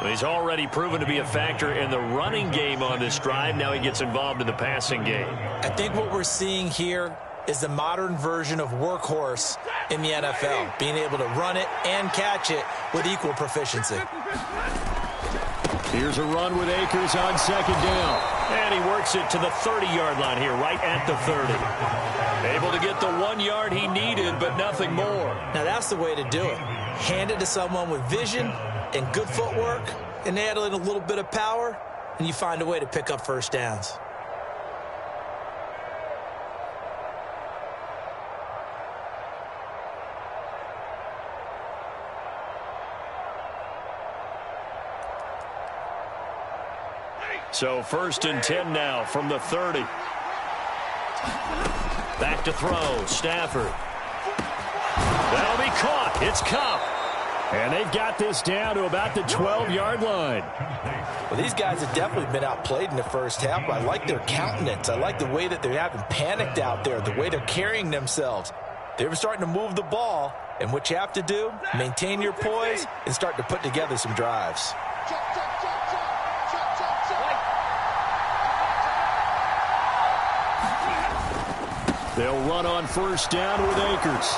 He's already proven to be a factor in the running game on this drive. Now he gets involved in the passing game. I think what we're seeing here is the modern version of workhorse in the NFL, being able to run it and catch it with equal proficiency. Here's a run with Akers on 2nd down. And he works it to the 30-yard line here, right at the 30. Able to get the 1 yard he needed, but nothing more. Now that's the way to do it. Hand it to someone with vision and good footwork, and add in a little bit of power, and you find a way to pick up 1st downs. So 1st and 10 now from the 30. Back to throw. Stafford. That'll be caught. It's Kupp. And they've got this down to about the 12-yard line. Well, these guys have definitely been outplayed in the first half. I like their countenance. I like the way that they haven't panicked out there, the way they're carrying themselves. They're starting to move the ball, and what you have to do, maintain your poise and start to put together some drives. They'll run on 1st down with Akers.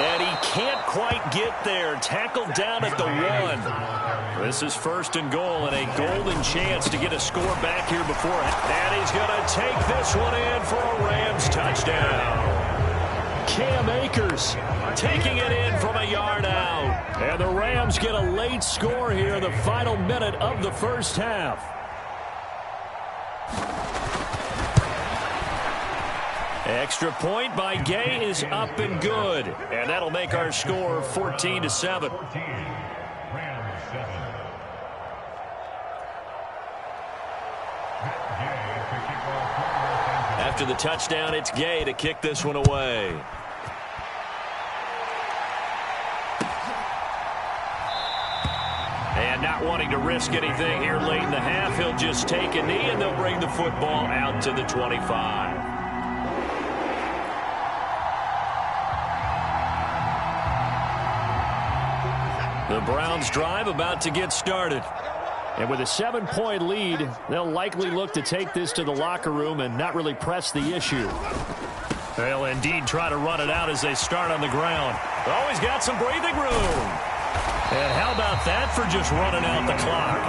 And he can't quite get there. Tackled down at the 1. This is 1st and goal and a golden chance to get a score back here before. And he's going to take this one in for a Rams touchdown. Cam Akers taking it in from a yard out. And the Rams get a late score here in the final minute of the first half. Extra point by Gay is up and good. And that'll make our score 14-7. After the touchdown, it's Gay to kick this one away. And not wanting to risk anything here late in the half, he'll just take a knee and they'll bring the football out to the 25. The Browns drive about to get started. And with a 7-point lead, they'll likely look to take this to the locker room and not really press the issue. They'll indeed try to run it out as they start on the ground. Always got some breathing room. And how about that for just running out the clock?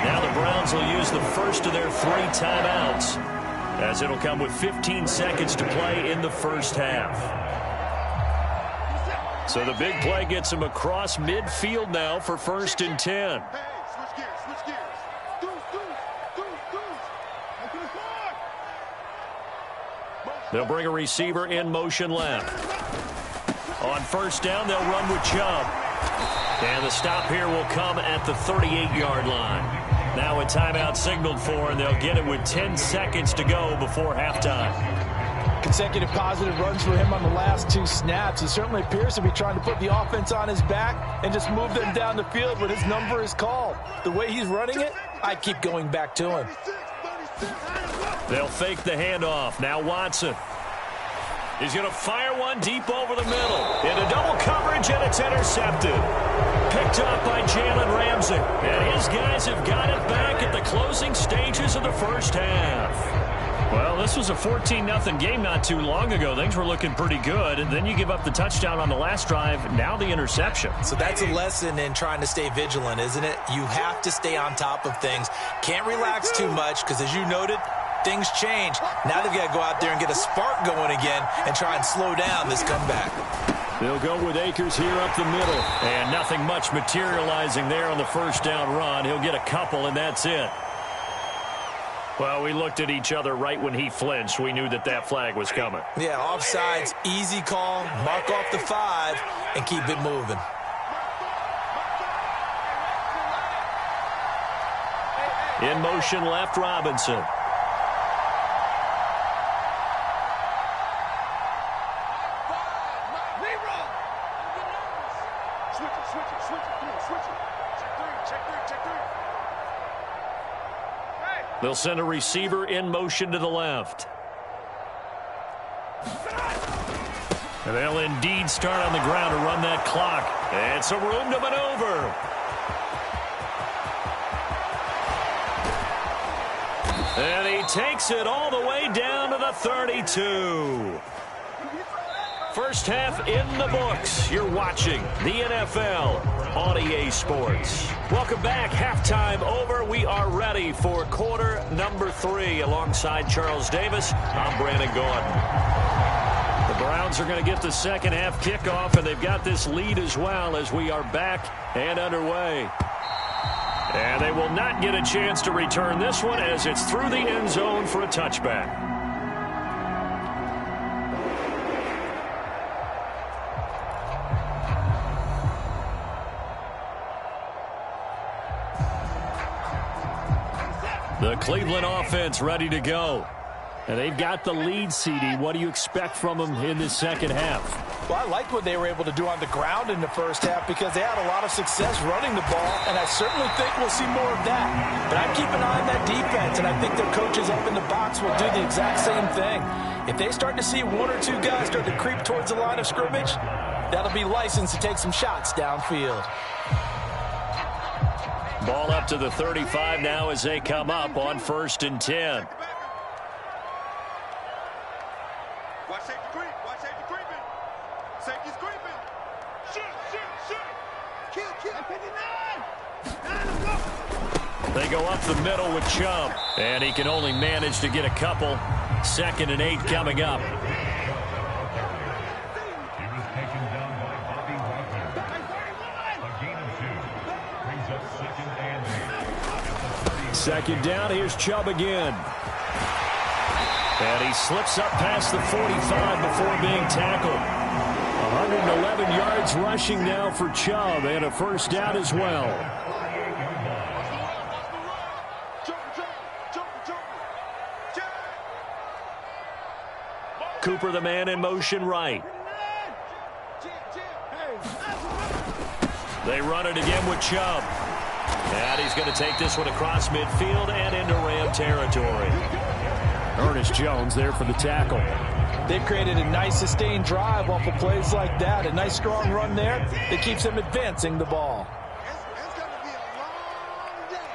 Now the Browns will use the first of their 3 timeouts, as it'll come with 15 seconds to play in the first half. So the big play gets him across midfield now for 1st and 10. Hey, switch gears, switch gears. Deuce. They'll bring a receiver in motion left. On 1st down, they'll run with Chubb. And the stop here will come at the 38-yard line. Now a timeout signaled for, and they'll get it with 10 seconds to go before halftime. Consecutive positive runs for him on the last 2 snaps. He certainly appears to be trying to put the offense on his back and just move them down the field when his number is called. The way he's running it, I keep going back to him. They'll fake the handoff. Now Watson. He's going to fire one deep over the middle. Into double coverage, and it's intercepted. Picked up by Jalen Ramsey. And his guys have got it back at the closing stages of the first half. Well, this was a 14-0 game not too long ago. Things were looking pretty good. And then you give up the touchdown on the last drive. Now the interception. So that's a lesson in trying to stay vigilant, isn't it? You have to stay on top of things. Can't relax too much because, as you noted, things change. Now they've got to go out there and get a spark going again and try and slow down this comeback. They'll go with Akers here up the middle. And nothing much materializing there on the first down run. He'll get a couple, and that's it. Well, we looked at each other right when he flinched. We knew that that flag was coming. Yeah, offsides, easy call, mark off the 5, and keep it moving. In motion left, Robinson. They'll send a receiver in motion to the left. And they'll indeed start on the ground to run that clock. And some room to maneuver. And he takes it all the way down to the 32. First half in the books. You're watching the NFL on EA Sports. Welcome back. Halftime over. We are ready for quarter number 3. Alongside Charles Davis, I'm Brandon Gordon. The Browns are going to get the second half kickoff, and they've got this lead as well as we are back and underway. And they will not get a chance to return this one as it's through the end zone for a touchback. The Cleveland offense ready to go. And they've got the lead, CD. What do you expect from them in this second half? Well, I like what they were able to do on the ground in the first half because they had a lot of success running the ball, and I certainly think we'll see more of that. But I keep an eye on that defense, and I think their coaches up in the box will do the exact same thing. If they start to see one or two guys start to creep towards the line of scrimmage, that'll be licensed to take some shots downfield. Ball up to the 35 now as they come up on 1st and 10. Watch safety creep. Watch safety creeping. Safety's creeping. Shoot. Kill. 59. They go up the middle with Chubb. And he can only manage to get a couple. 2nd and 8 coming up. Second down, here's Chubb again. And he slips up past the 45 before being tackled. 111 yards rushing now for Chubb, and a first down as well. Cooper, the man in motion right. They run it again with Chubb. And he's going to take this one across midfield and into Ram territory. Ernest Jones there for the tackle. They've created a nice sustained drive off of plays like that. A nice strong run there that keeps them advancing the ball. It's going to be a long day.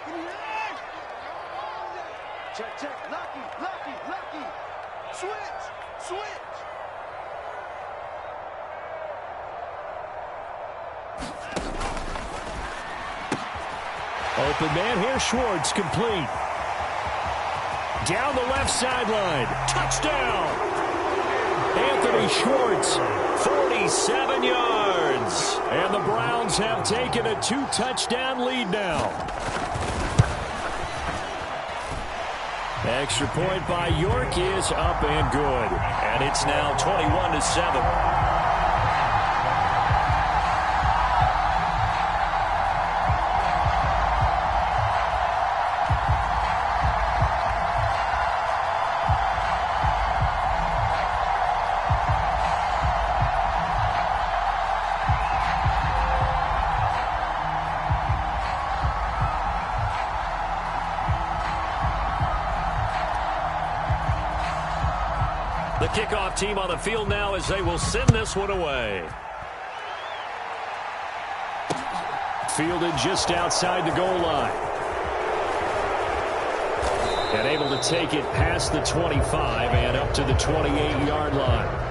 Check. Lucky. Switch. Open man here, Schwartz, complete. Down the left sideline. Touchdown. Anthony Schwartz, 47 yards. And the Browns have taken a 2-touchdown lead now. Extra point by York is up and good. And it's now 21-7. The kickoff team on the field now as they will send this one away. Fielded just outside the goal line. And able to take it past the 25 and up to the 28-yard line.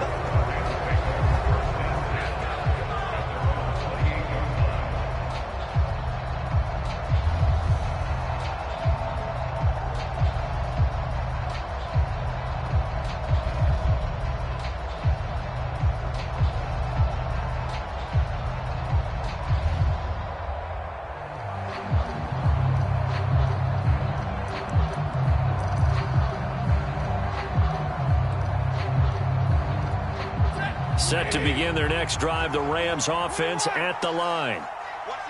Set to begin their next drive, the Rams offense at the line.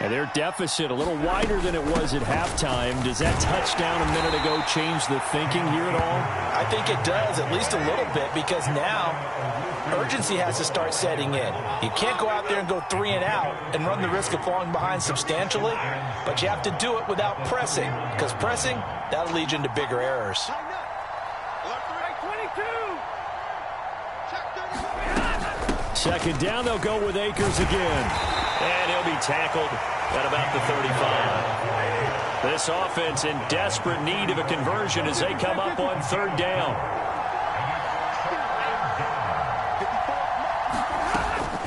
And their deficit a little wider than it was at halftime. Does that touchdown a minute ago change the thinking here at all? I think it does, at least a little bit, because now urgency has to start setting in. You can't go out there and go 3 and out and run the risk of falling behind substantially, but you have to do it without pressing, because pressing, that'll lead you into bigger errors. Second down, they'll go with Akers again. And he'll be tackled at about the 35. This offense in desperate need of a conversion as they come up on third down.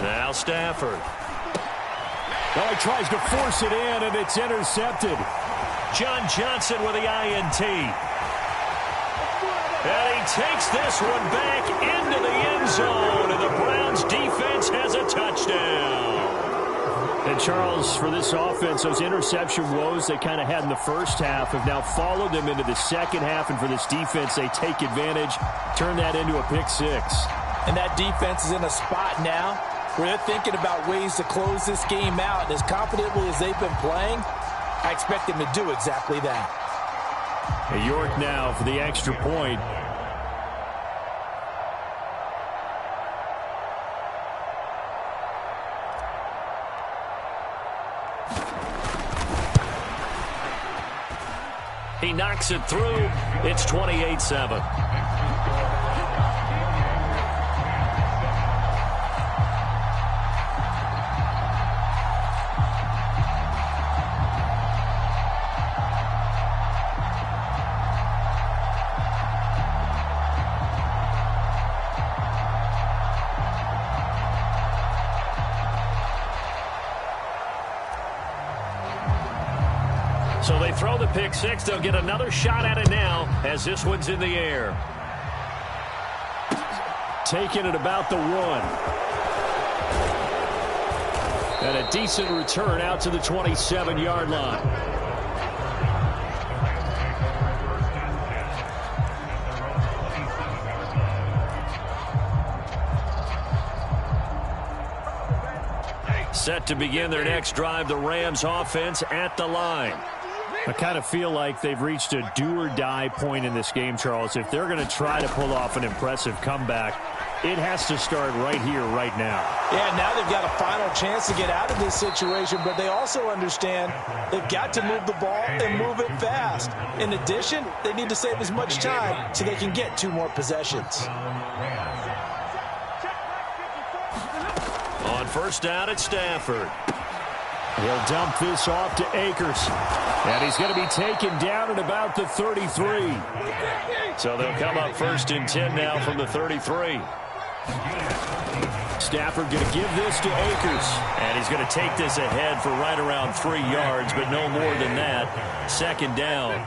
Now Stafford. Oh, he tries to force it in, and it's intercepted. John Johnson with the INT. And he takes this one back into the end zone, and the Browns defense has a touchdown. And Charles, for this offense, those interception woes they kind of had in the first half have now followed them into the second half, and for this defense, they take advantage, turn that into a pick six. And that defense is in a spot now where they're thinking about ways to close this game out, and as confidently as they've been playing, I expect them to do exactly that. York now for the extra point. He knocks it through. It's 28-7. So they throw the pick six. They'll get another shot at it now as this one's in the air. Taking it about the 1. And a decent return out to the 27-yard line. Set to begin their next drive, the Rams offense at the line. I kind of feel like they've reached a do-or-die point in this game, Charles. If they're going to try to pull off an impressive comeback, it has to start right here, right now. Yeah, now they've got a final chance to get out of this situation, but they also understand they've got to move the ball and move it fast. In addition, they need to save as much time so they can get 2 more possessions. On first down at Stafford. He'll dump this off to Akers. And he's going to be taken down at about the 33. So they'll come up first and 10 now from the 33. Stafford going to give this to Akers. And he's going to take this ahead for right around 3 yards, but no more than that. Second down.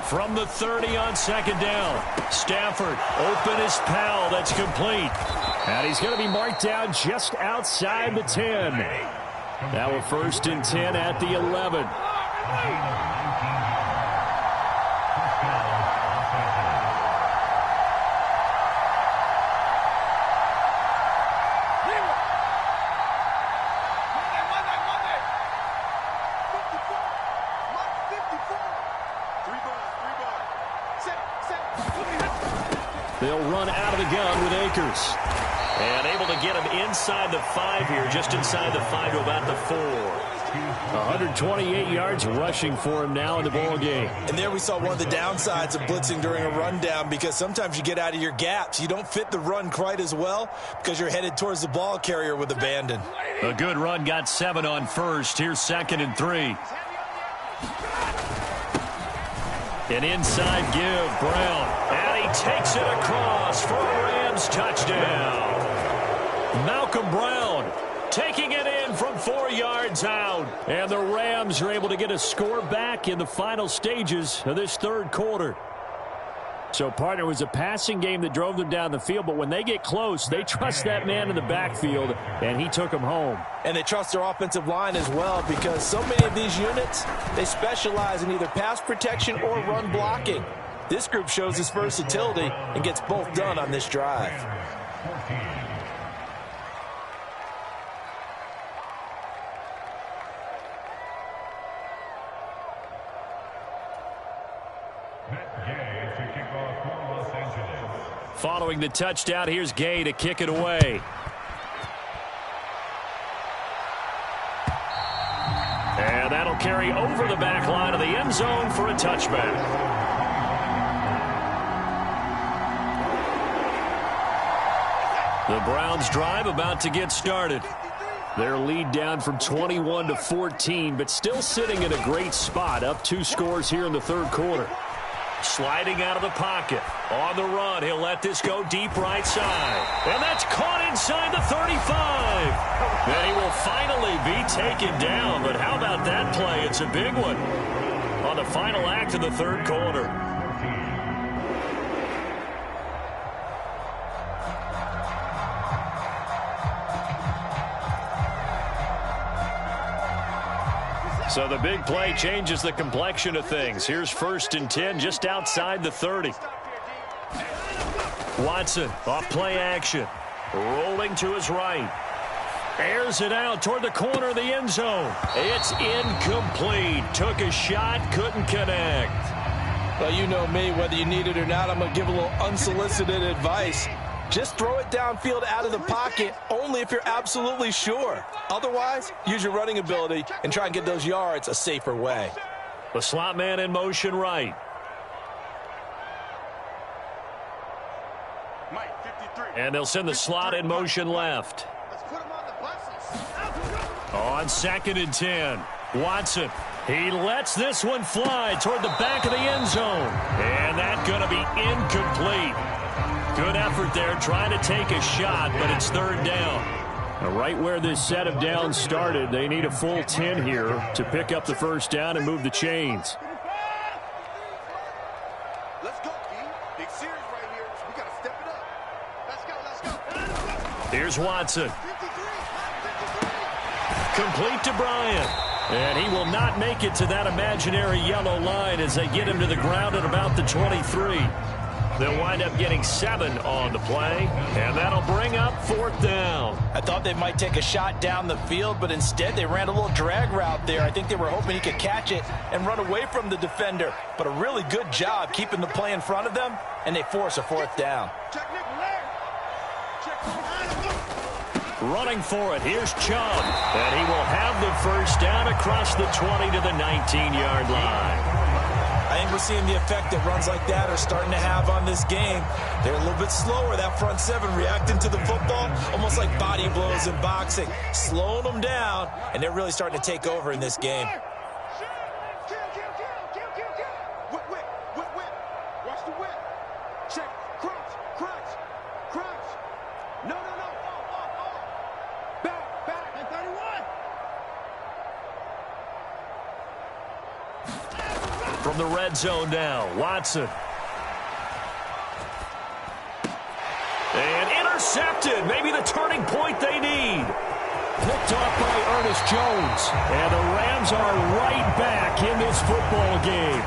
From the 30 on second down. Stafford, open as Powell. That's complete. And he's going to be marked down just outside the 10. Now a first and 10 at the 11. They'll run out of the gun with Akers. And able to get him inside the 5 here, just inside the 5 to about the 4. 128 yards rushing for him now in the ball game. And there we saw one of the downsides of blitzing during a rundown, because sometimes you get out of your gaps. You don't fit the run quite as well because you're headed towards the ball carrier with abandon. A good run got 7 on first. Here's second and 3. An inside give, Brown. And he takes it across for a Rams touchdown. Malcolm Brown taking it in from 4 yards out. And the Rams are able to get a score back in the final stages of this third quarter. So, partner, it was a passing game that drove them down the field, but when they get close, they trust that man in the backfield, and he took them home. And they trust their offensive line as well, because so many of these units, they specialize in either pass protection or run blocking. This group shows its versatility and gets both done on this drive. Following the touchdown, here's Gay to kick it away. And that'll carry over the back line of the end zone for a touchback. The Browns drive about to get started. Their lead down from 21 to 14, but still sitting in a great spot, up 2 scores here in the third quarter. Sliding out of the pocket. On the run, he'll let this go deep right side. And that's caught inside the 35. And he will finally be taken down. But how about that play? It's a big one on the final act of the third quarter. So the big play changes the complexion of things. Here's 1st and 10 just outside the 30. Watson off play action. Rolling to his right. Airs it out toward the corner of the end zone. It's incomplete. Took a shot, couldn't connect. Well, you know me, whether you need it or not, I'm going to give a little unsolicited advice. Just throw it downfield out of the pocket only if you're absolutely sure. Otherwise, use your running ability and try and get those yards a safer way. The slot man in motion right. And they'll send the slot in motion left. On 2nd and 10, Watson. He lets this one fly toward the back of the end zone. And that's going to be incomplete. Good effort there, trying to take a shot, but it's 3rd down. Now, right where this set of downs started, they need a full 10 here to pick up the 1st down and move the chains. Let's go, D. Big series right here. We got to step it up. Let's go. Here's Watson. Complete to Bryant. And he will not make it to that imaginary yellow line as they get him to the ground at about the 23. They'll wind up getting 7 on the play, and that'll bring up 4th down. I thought they might take a shot down the field, but instead they ran a little drag route there. I think they were hoping he could catch it and run away from the defender. But a really good job keeping the play in front of them, and they force a 4th down. Running for it, here's Chubb, and he will have the 1st down across the 20 to the 19-yard line. I think we're seeing the effect that runs like that are starting to have on this game. They're a little bit slower, that front 7 reacting to the football, almost like body blows in boxing, slowing them down, and they're really starting to take over in this game. Watch the whip. Check. Crunch. No. Back. And 31. From the red zone now, Watson. And intercepted. Maybe the turning point they need. Picked off by Ernest Jones. And the Rams are right back in this football game.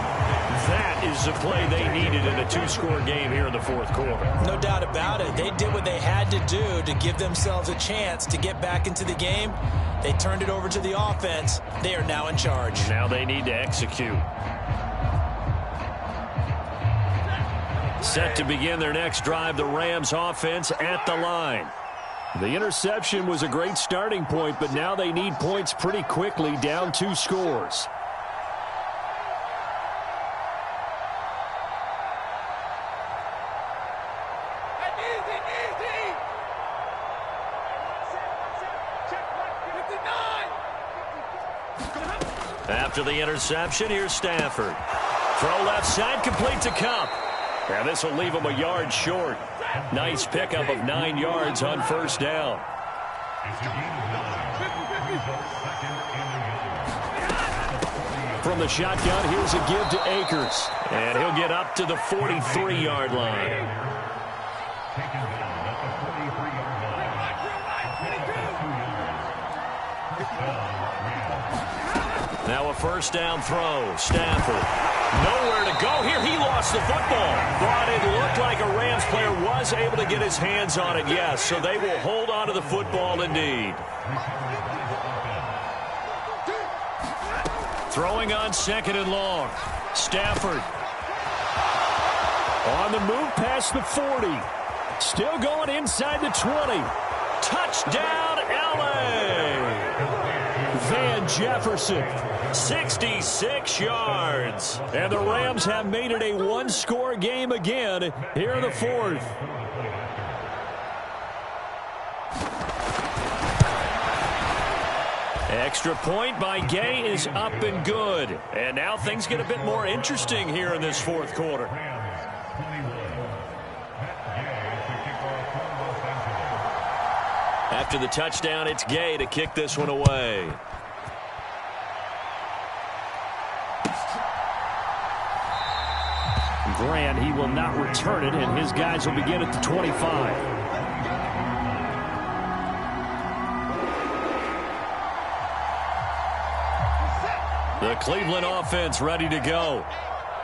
That is the play they needed in a 2-score game here in the 4th quarter. No doubt about it. They did what they had to do to give themselves a chance to get back into the game. They turned it over to the offense. They are now in charge. Now they need to execute. Set to begin their next drive, the Rams offense at the line. The interception was a great starting point, but now they need points pretty quickly, down 2 scores. After the interception, here's Stafford. Throw left side, complete to Kupp. And this will leave him a yard short. Nice pickup of 9 yards on first down. From the shotgun, here's a give to Akers. And he'll get up to the 43-yard line. Now a first down throw. Stafford. Nowhere to go here. He lost the football. But it looked like a Rams player was able to get his hands on it, yes. So they will hold on to the football indeed. Throwing on 2nd and long. Stafford. On the move past the 40. Still going inside the 20. Touchdown, L.A. Van Jefferson, 66 yards. And the Rams have made it a one-score game again here in the 4th. Extra point by Gay is up and good. And now things get a bit more interesting here in this 4th quarter. After the touchdown, it's Gay to kick this one away. Grant, he will not return it, and his guys will begin at the 25. The Cleveland offense ready to go.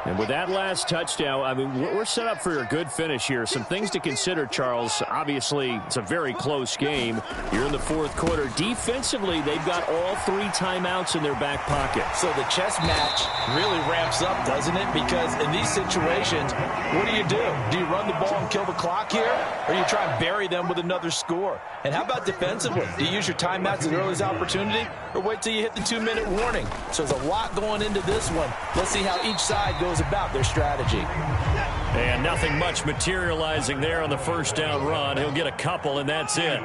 And with that last touchdown, I mean, we're set up for a good finish here. Some things to consider, Charles. Obviously, it's a very close game. You're in the 4th quarter. Defensively, they've got all 3 timeouts in their back pocket. So the chess match really ramps up, doesn't it? Because in these situations, what do? Do you run the ball and kill the clock here? Or do you try and bury them with another score? And how about defensively? Do you use your timeouts at earliest opportunity? Or wait till you hit the 2-minute warning? So there's a lot going into this one. Let's see how each side goes about their strategy. And nothing much materializing there on the first down run. He'll get a couple, and that's it.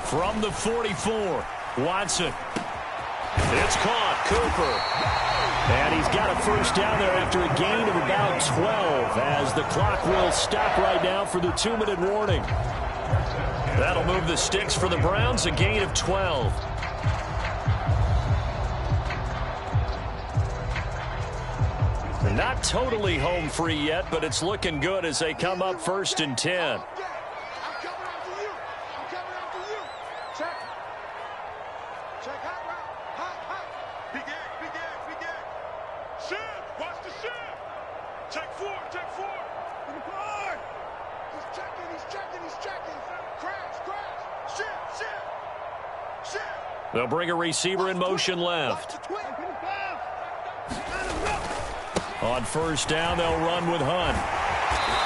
From the 44, Watson. It's caught. Cooper. And he's got a first down there after a gain of about 12 as the clock will stop right now for the 2-minute warning. That'll move the sticks for the Browns, a gain of 12. They're not totally home free yet, but it's looking good as they come up 1st and 10. They'll bring a receiver in motion left. On first down, they'll run with Hunt.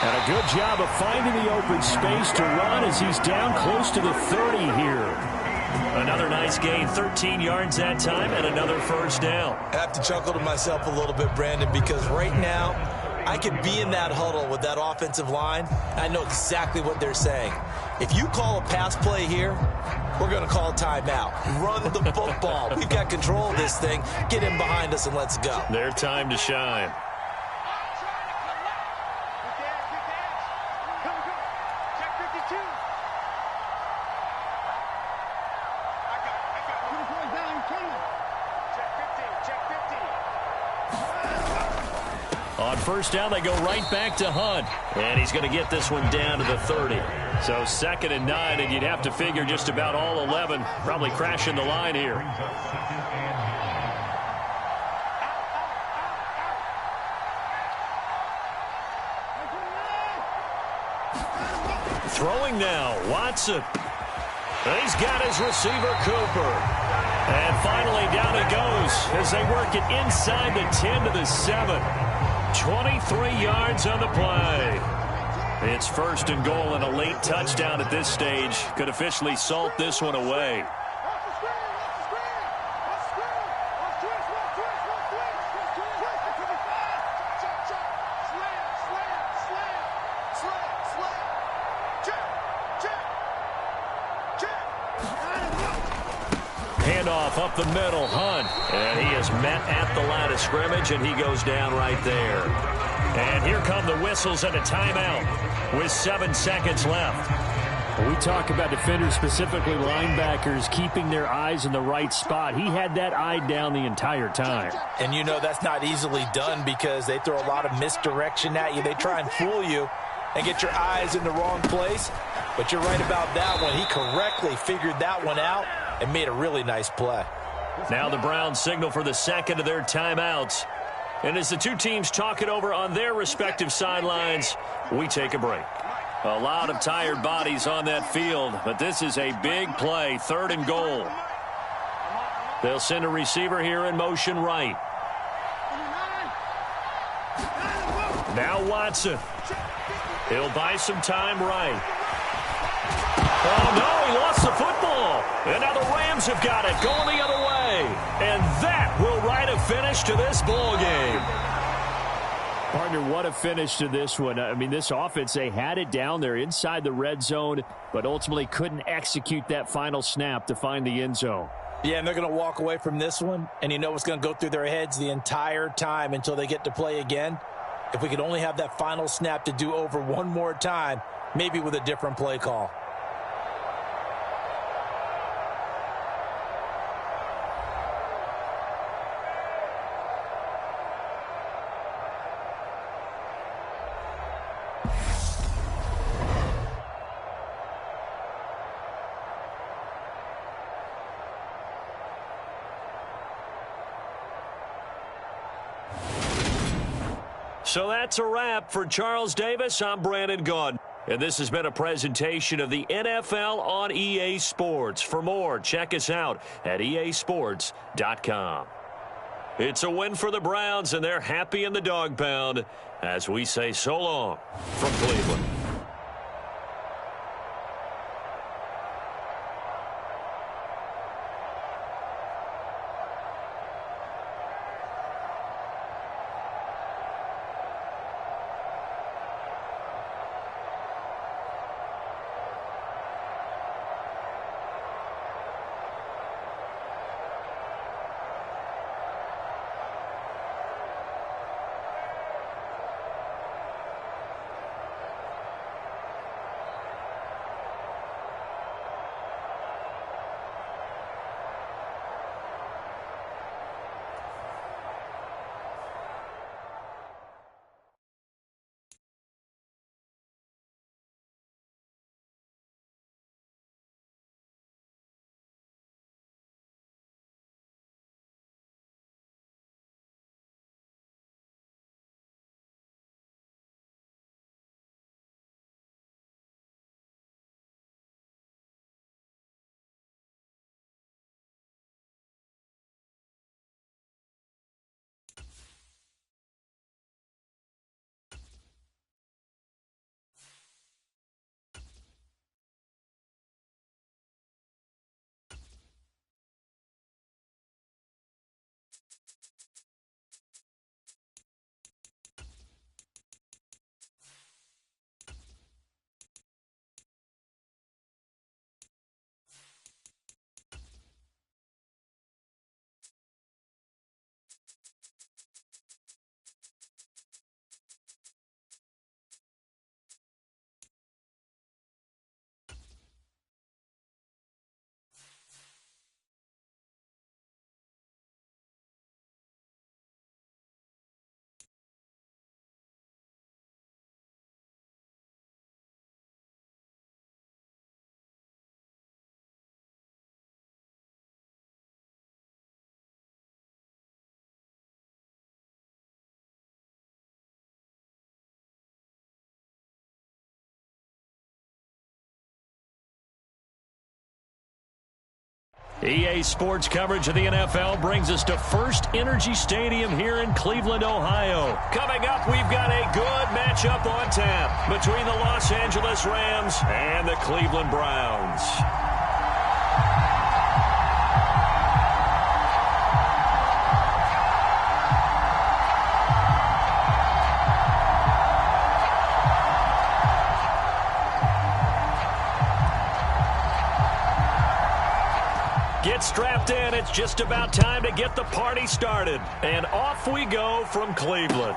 And a good job of finding the open space to run as he's down close to the 30 here. Another nice gain, 13 yards that time, and another first down. I have to chuckle to myself a little bit, Brandon, because right now I could be in that huddle with that offensive line. I know exactly what they're saying. If you call a pass play here, we're going to call timeout. Run the football. We've got control of this thing. Get in behind us and let's go. Their time to shine. On first down, they go right back to Hunt. And he's going to get this one down to the 30. So 2nd and 9, and you'd have to figure just about all 11 probably crashing the line here. Throwing now, Watson. He's got his receiver, Cooper. And finally down it goes as they work it inside the 10 to the 7. 23 yards on the play. It's first and goal, and a late touchdown at this stage could officially salt this one away. Handoff up the middle, Hunt. And he is met at the line of scrimmage, and he goes down right there. And here come the whistles and a timeout with 7 seconds left. We talk about defenders, specifically linebackers, keeping their eyes in the right spot. He had that eye down the entire time. And you know that's not easily done because they throw a lot of misdirection at you. They try and fool you and get your eyes in the wrong place. But you're right about that one. He correctly figured that one out and made a really nice play. Now the Browns signal for the second of their timeouts. And as the two teams talk it over on their respective sidelines, we take a break. A lot of tired bodies on that field, but this is a big play, 3rd and goal. They'll send a receiver here in motion right. Now Watson. He'll buy some time right. Oh, no, he lost the football. And now the Rams have got it, going the other way. And that will write a finish to this ball game. Partner, what a finish to this one. I mean, this offense, they had it down there inside the red zone, but ultimately couldn't execute that final snap to find the end zone. Yeah, and they're going to walk away from this one, and you know what's going to go through their heads the entire time until they get to play again. If we could only have that final snap to do over one more time, maybe with a different play call. So that's a wrap for Charles Davis. I'm Brandon Gaudin. And this has been a presentation of the NFL on EA Sports. For more, check us out at easports.com. It's a win for the Browns, and they're happy in the dog pound as we say so long from Cleveland. EA Sports coverage of the NFL brings us to First Energy Stadium here in Cleveland, Ohio. Coming up, we've got a good matchup on tap between the Los Angeles Rams and the Cleveland Browns. Get strapped in. It's just about time to get the party started. And off we go from Cleveland.